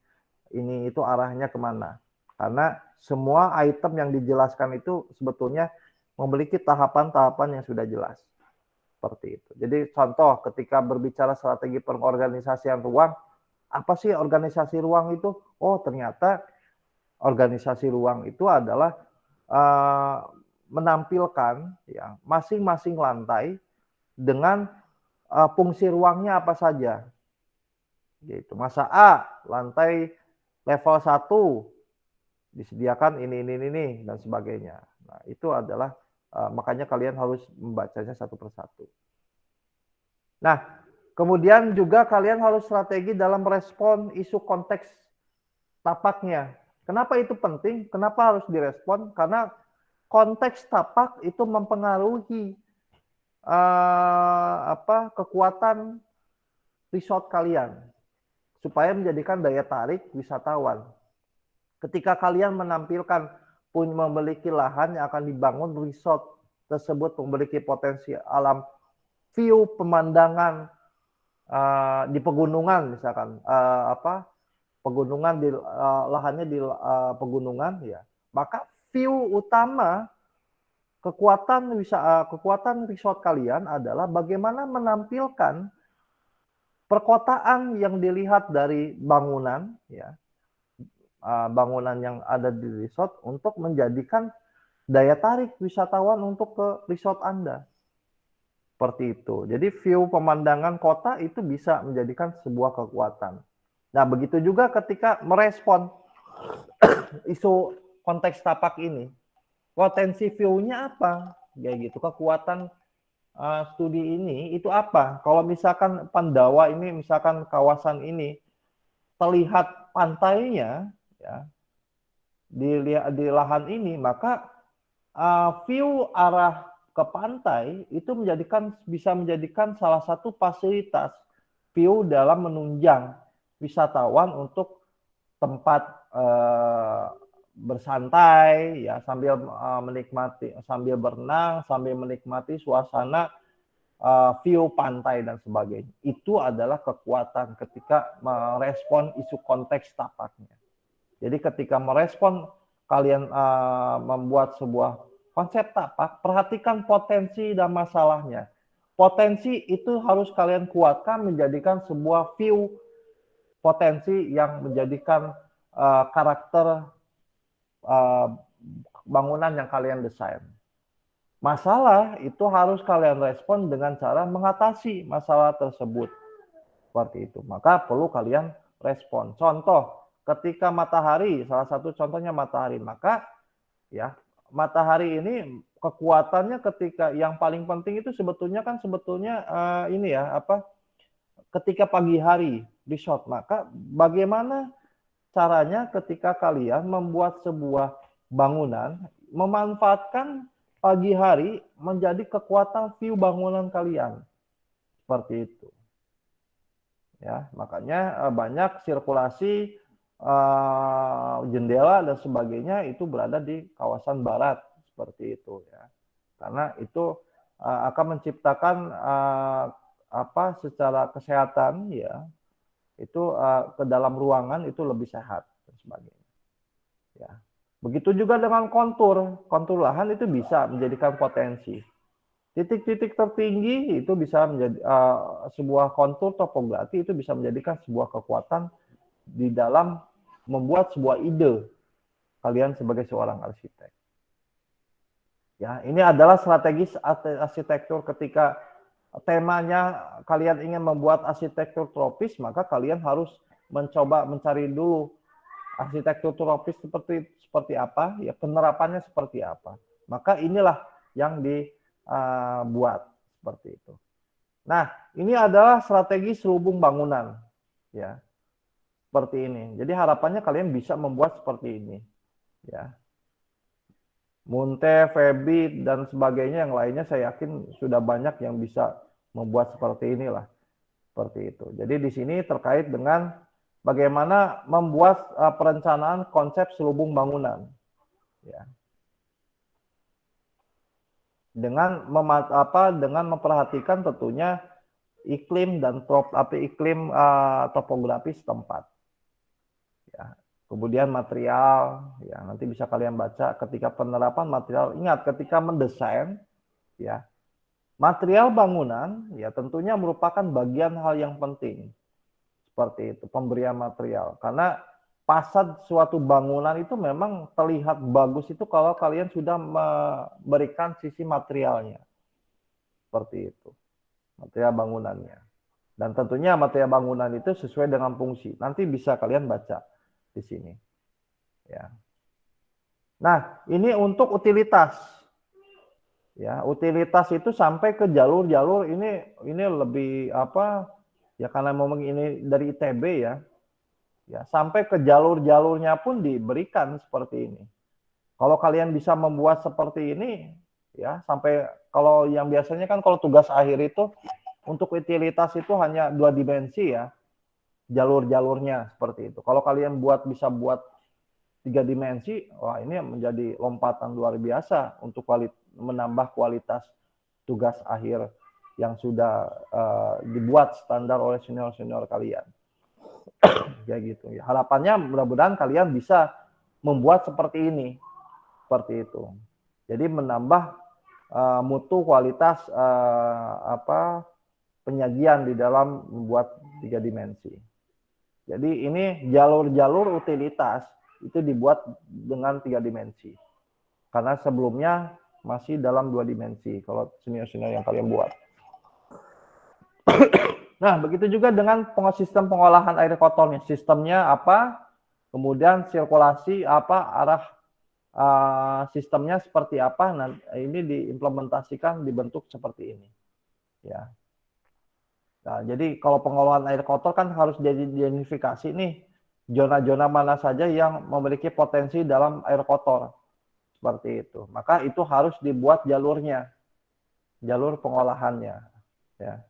ini itu arahnya kemana. Karena semua item yang dijelaskan itu sebetulnya memiliki tahapan-tahapan yang sudah jelas. Seperti itu. Jadi contoh ketika berbicara strategi pengorganisasian ruang, apa sih organisasi ruang itu? Oh, ternyata organisasi ruang itu adalah menampilkan ya masing-masing lantai dengan fungsi ruangnya apa saja. Gitu. Masa A, lantai level 1 disediakan ini dan sebagainya. Nah, itu adalah makanya kalian harus membacanya satu persatu. Nah, kemudian juga kalian harus strategi dalam respon isu konteks tapaknya. Kenapa itu penting? Kenapa harus direspon? Karena konteks tapak itu mempengaruhi kekuatan resort kalian supaya menjadikan daya tarik wisatawan. Ketika kalian menampilkan memiliki lahan yang akan dibangun, resort tersebut memiliki potensi alam, view pemandangan di pegunungan misalkan, pegunungan di lahannya di pegunungan ya, maka view utama kekuatan resort kalian adalah bagaimana menampilkan perkotaan yang dilihat dari bangunan ya. Bangunan yang ada di resort untuk menjadikan daya tarik wisatawan untuk ke resort Anda. Seperti itu. Jadi view pemandangan kota itu bisa menjadikan sebuah kekuatan. Nah, begitu juga ketika merespon isu konteks tapak ini. Potensi view-nya apa? Ya gitu. Kekuatan studi ini itu apa? Kalau misalkan Pandawa ini, misalkan kawasan ini terlihat pantainya, ya, di lahan ini, maka view arah ke pantai itu bisa menjadikan salah satu fasilitas view dalam menunjang wisatawan untuk tempat bersantai, ya, sambil sambil berenang, sambil menikmati suasana view pantai dan sebagainya. Itu adalah kekuatan ketika merespon isu konteks tapaknya. Jadi ketika merespon kalian membuat sebuah konsep tapak, perhatikan potensi dan masalahnya. Potensi itu harus kalian kuatkan menjadikan sebuah view potensi yang menjadikan karakter bangunan yang kalian desain. Masalah itu harus kalian respon dengan cara mengatasi masalah tersebut. Seperti itu. Maka perlu kalian respon. Contoh, ketika matahari, salah satu contohnya matahari, maka ya matahari ini kekuatannya ketika yang paling penting itu sebetulnya ini ya, ketika pagi hari di shot. Maka bagaimana caranya ketika kalian membuat sebuah bangunan memanfaatkan pagi hari menjadi kekuatan view bangunan kalian. Seperti itu. Ya, makanya banyak sirkulasi jendela dan sebagainya itu berada di kawasan barat, seperti itu ya. Karena itu akan menciptakan secara kesehatan ya. Itu ke dalam ruangan itu lebih sehat dan sebagainya. Ya. Begitu juga dengan kontur lahan itu bisa menjadikan potensi. Titik-titik tertinggi itu bisa menjadi sebuah kontur topografi itu bisa menjadikan sebuah kekuatan di dalam membuat sebuah ide kalian sebagai seorang arsitek. Ya, ini adalah strategis arsitektur ketika temanya kalian ingin membuat arsitektur tropis, maka kalian harus mencoba mencari dulu arsitektur tropis seperti apa, ya penerapannya seperti apa. Maka inilah yang dibuat seperti itu. Nah, ini adalah strategi selubung bangunan, ya seperti ini. Jadi harapannya kalian bisa membuat seperti ini, ya. Munte, Febi dan sebagainya yang lainnya saya yakin sudah banyak yang bisa membuat seperti inilah, seperti itu. Jadi di sini terkait dengan bagaimana membuat perencanaan konsep selubung bangunan, ya. Dengan memperhatikan tentunya iklim dan topografi setempat. Ya. Kemudian material, ya nanti bisa kalian baca ketika penerapan material. Ingat ketika mendesain, ya material bangunan, ya tentunya merupakan bagian hal yang penting. Seperti itu, pemberian material. Karena fasad suatu bangunan itu memang terlihat bagus itu kalau kalian sudah memberikan sisi materialnya. Seperti itu, material bangunannya. Dan tentunya material bangunan itu sesuai dengan fungsi. Nanti bisa kalian baca di sini. Ya. Nah, ini untuk utilitas. Ya, utilitas itu sampai ke jalur-jalur ini lebih ya karena memang ini dari ITB ya. Ya, sampai ke jalur-jalurnya pun diberikan seperti ini. Kalau kalian bisa membuat seperti ini ya, sampai kalau yang biasanya kan kalau tugas akhir itu untuk utilitas itu hanya 2 dimensi ya. Jalur-jalurnya seperti itu. Kalau kalian bisa buat 3 dimensi, wah ini menjadi lompatan luar biasa untuk menambah kualitas tugas akhir yang sudah dibuat standar oleh senior-senior kalian. Kayak gitu ya. Harapannya mudah-mudahan kalian bisa membuat seperti ini. Seperti itu. Jadi menambah mutu kualitas penyajian di dalam membuat 3 dimensi. Jadi ini jalur-jalur utilitas itu dibuat dengan 3 dimensi. Karena sebelumnya masih dalam 2 dimensi kalau senior-senior yang kalian buat. Nah, begitu juga dengan sistem pengolahan air kotornya. Sistemnya apa? Kemudian sirkulasi apa? Arah sistemnya seperti apa? Nah, ini diimplementasikan dibentuk seperti ini. Ya. Nah, jadi kalau pengolahan air kotor kan harus diidentifikasi nih. zona-zona mana saja yang memiliki potensi dalam air kotor. Seperti itu. Maka itu harus dibuat jalurnya, jalur pengolahannya. Ya.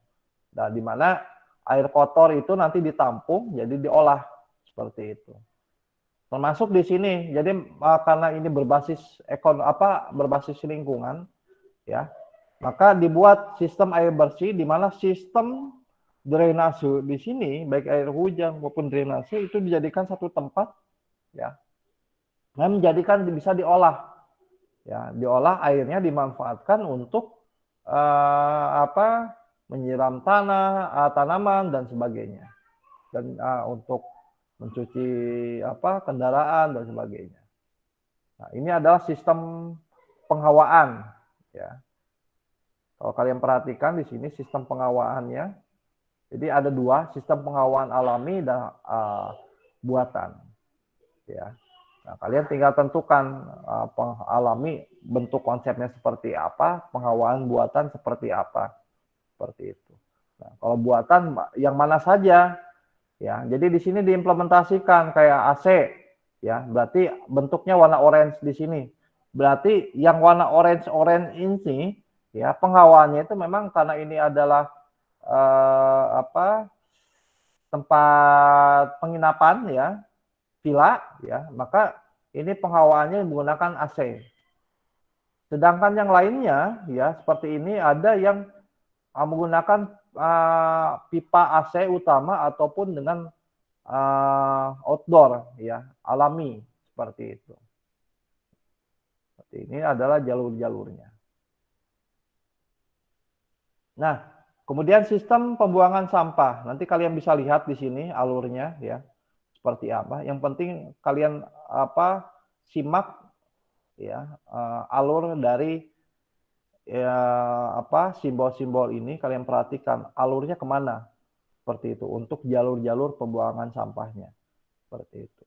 Nah, di mana air kotor itu nanti ditampung, jadi diolah seperti itu. Termasuk di sini, jadi karena ini berbasis berbasis lingkungan, ya, maka dibuat sistem air bersih di mana sistem drainase di sini, baik air hujan maupun drainase itu dijadikan satu tempat, ya, dan menjadikan bisa diolah. Ya, diolah airnya dimanfaatkan untuk menyiram tanaman dan sebagainya, dan untuk mencuci kendaraan dan sebagainya. Nah, ini adalah sistem penghawaan, ya. Kalau kalian perhatikan di sini sistem penghawaannya, jadi ada dua, sistem penghawaan alami dan buatan, ya. Nah, kalian tinggal tentukan alami bentuk konsepnya seperti apa, penghawaan buatan seperti apa, seperti itu. Nah, kalau buatan yang mana saja, ya. Jadi di sini diimplementasikan kayak AC, ya. Berarti bentuknya warna orange di sini. Berarti yang warna orange ini, ya, penghawaannya itu memang karena ini adalah tempat penginapan, ya, villa, ya, maka ini penghawaannya menggunakan AC. Sedangkan yang lainnya, ya, seperti ini ada yang menggunakan pipa AC utama ataupun dengan outdoor, ya, alami seperti itu. Seperti ini adalah jalur-jalurnya. Nah, kemudian sistem pembuangan sampah. Nanti kalian bisa lihat di sini alurnya, ya. Seperti apa. Yang penting kalian simak, ya, alur dari simbol-simbol ini, kalian perhatikan alurnya kemana, seperti itu, untuk jalur-jalur pembuangan sampahnya, seperti itu.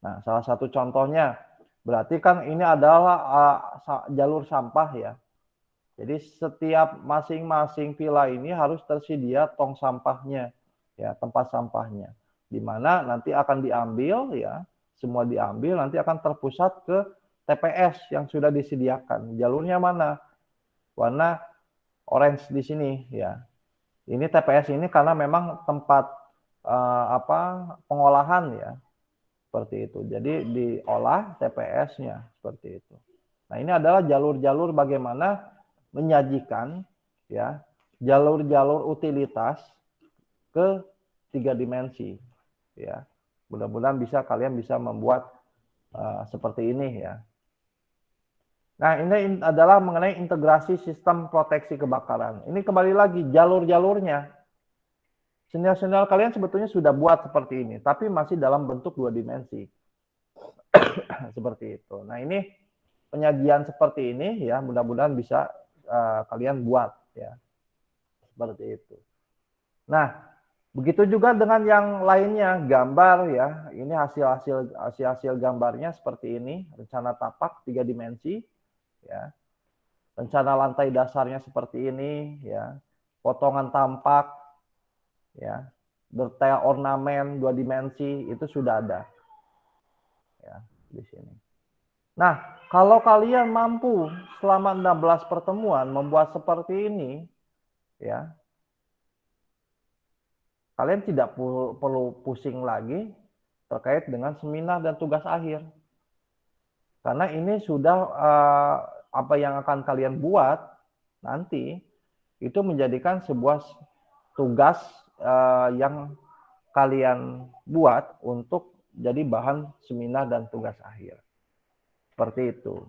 Nah, salah satu contohnya berarti kan ini adalah jalur sampah, ya. Jadi setiap masing-masing villa ini harus tersedia tong sampahnya, ya, tempat sampahnya, di mana nanti akan diambil, ya, semua diambil, nanti akan terpusat ke TPS yang sudah disediakan. Jalurnya mana? Warna orange di sini, ya. Ini TPS ini karena memang tempat pengolahan, ya, seperti itu. Jadi diolah TPS-nya seperti itu. Nah, ini adalah jalur-jalur bagaimana menyajikan, ya, jalur-jalur utilitas ke 3 dimensi, ya. Mudah-mudahan kalian bisa membuat seperti ini, ya. Nah, ini adalah mengenai integrasi sistem proteksi kebakaran. Ini kembali lagi jalur-jalurnya. Senior-senior kalian sebetulnya sudah buat seperti ini, tapi masih dalam bentuk 2 dimensi. Seperti itu. Nah, ini penyajian seperti ini, ya, mudah-mudahan bisa kalian buat, ya. Seperti itu. Nah, begitu juga dengan yang lainnya, gambar, ya. Ini hasil gambarnya seperti ini, rencana tapak 3 dimensi, ya. Rencana lantai dasarnya seperti ini, ya. Potongan tampak, ya. Detail ornamen 2 dimensi itu sudah ada, ya, di sini. Nah, kalau kalian mampu selama 16 pertemuan membuat seperti ini, ya, kalian tidak perlu pusing lagi terkait dengan seminar dan tugas akhir. Karena ini sudah apa yang akan kalian buat nanti itu menjadikan sebuah tugas yang kalian buat untuk jadi bahan seminar dan tugas akhir. Seperti itu.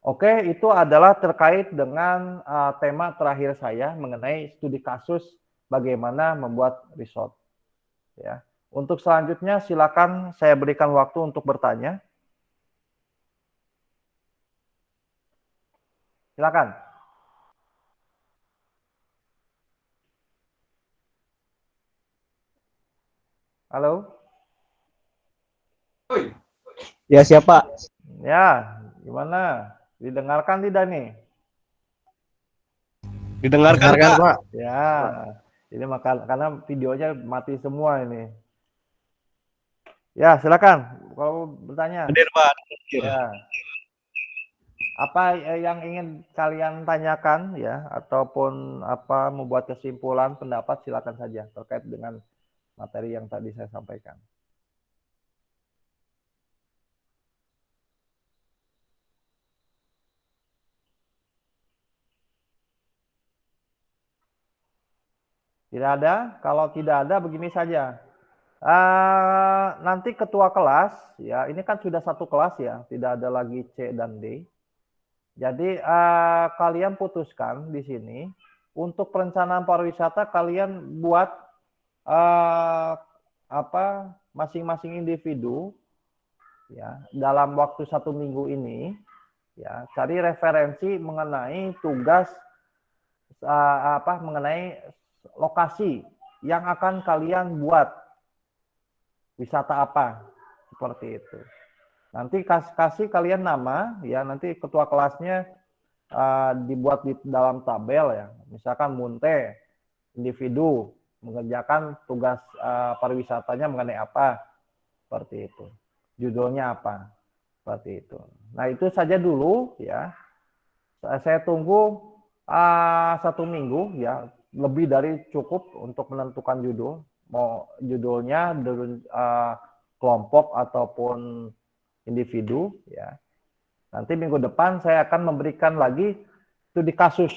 Oke, itu adalah terkait dengan tema terakhir saya mengenai studi kasus bagaimana membuat resort. Ya. Untuk selanjutnya silakan saya berikan waktu untuk bertanya. Silakan. Halo?
Ya, siapa?
Ya, gimana? Didengarkan tidak nih?
Didengarkan, Pak.
Ya, ini karena videonya mati semua ini. Ya, silakan kalau bertanya.
Hadir, Pak.
Ya. Apa yang ingin kalian tanyakan ya, ataupun apa membuat kesimpulan pendapat silakan saja terkait dengan materi yang tadi saya sampaikan. Tidak ada? Kalau tidak ada begini saja. Nanti ketua kelas ya, ini kan sudah satu kelas ya, tidak ada lagi C dan D. Jadi kalian putuskan di sini untuk perencanaan pariwisata kalian buat apa masing-masing individu ya dalam waktu 1 minggu ini ya cari referensi mengenai tugas mengenai lokasi yang akan kalian buat wisata apa seperti itu. Nanti kasih kalian nama ya, nanti ketua kelasnya dibuat di dalam tabel ya. Misalkan Munte individu mengerjakan tugas pariwisatanya mengenai apa seperti itu. Judulnya apa seperti itu. Nah itu saja dulu ya. Saya tunggu 1 minggu ya, lebih dari cukup untuk menentukan judul. Mau judulnya kelompok ataupun individu ya. Nanti minggu depan saya akan memberikan lagi studi kasus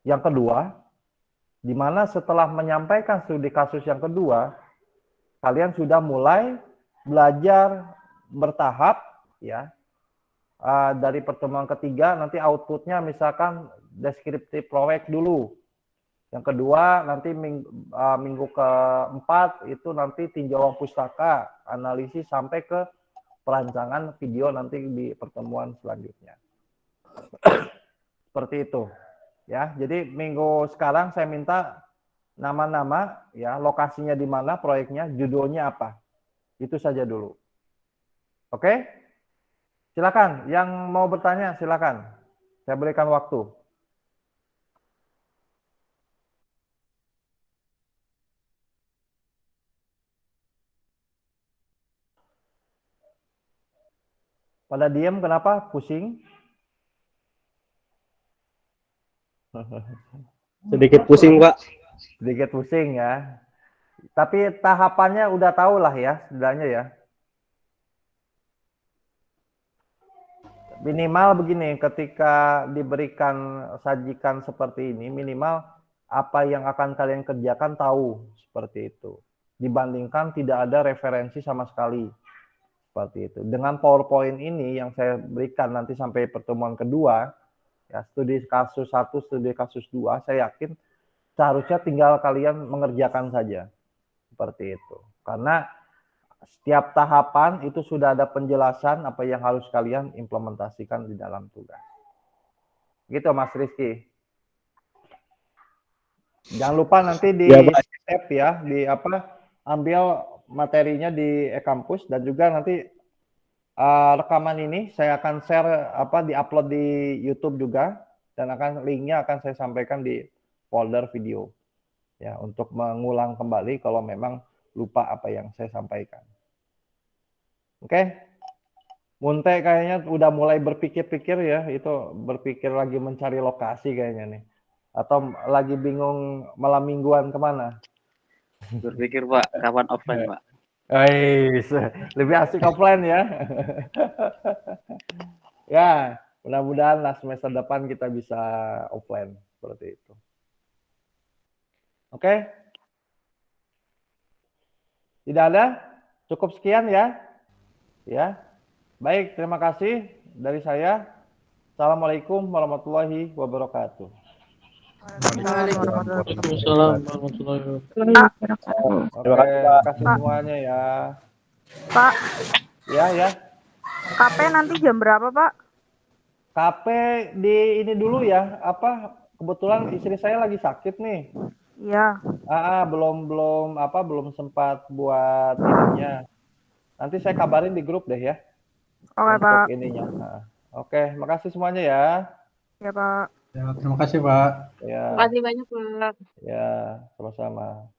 yang kedua, di mana setelah menyampaikan studi kasus yang kedua, kalian sudah mulai belajar bertahap ya. Dari pertemuan ketiga nanti outputnya misalkan deskriptif proyek dulu. Yang kedua nanti minggu keempat itu nanti tinjauan pustaka, analisis sampai ke perancangan video nanti di pertemuan selanjutnya. Seperti itu. Ya, jadi minggu sekarang saya minta nama-nama ya, lokasinya di mana, proyeknya, judulnya apa. Itu saja dulu. Oke? Silakan, yang mau bertanya silakan. Saya berikan waktu. Pada diam kenapa? Pusing?
Sedikit pusing, Pak.
Sedikit pusing ya. Tapi tahapannya udah tahu lah ya, sebenarnya ya. Minimal begini, ketika diberikan sajikan seperti ini, minimal apa yang akan kalian kerjakan tahu seperti itu. Dibandingkan tidak ada referensi sama sekali. Seperti itu. Dengan PowerPoint ini yang saya berikan nanti sampai pertemuan kedua, ya studi kasus 1, studi kasus 2, saya yakin seharusnya tinggal kalian mengerjakan saja. Seperti itu. Karena setiap tahapan itu sudah ada penjelasan apa yang harus kalian implementasikan di dalam tugas. Gitu Mas Rizky. Jangan lupa nanti di save ya, di ambil materinya di e-kampus dan juga nanti rekaman ini saya akan share di-upload di YouTube juga dan linknya akan saya sampaikan di folder video ya untuk mengulang kembali kalau memang lupa apa yang saya sampaikan. Oke. Munte kayaknya udah mulai berpikir-pikir ya, itu berpikir lagi mencari lokasi kayaknya nih. Atau lagi bingung malam mingguan kemana?
Berpikir Pak, kapan offline Pak?
Lebih asik offline ya. Ya, mudah-mudahan lah semester depan kita bisa offline seperti itu. Oke? Tidak ada? Cukup sekian ya. Ya. Baik, terima kasih dari saya. Assalamualaikum warahmatullahi wabarakatuh.
Waalaikumsalam
warahmatullahi
wabarakatuh.
Oke, terima kasih semuanya ya.
Pak,
Ya.
KP nanti jam berapa, Pak?
KP di ini dulu ya. Kebetulan istri saya lagi sakit nih.
Iya.
Belum sempat buat ininya. Nanti saya kabarin di grup deh ya.
Oke,
untuk
Pak.
ininya. Oke, makasih semuanya ya.
Ya, Pak.
Ya, terima kasih, Pak.
Ya.
Terima kasih banyak, Pak.
Ya, sama-sama.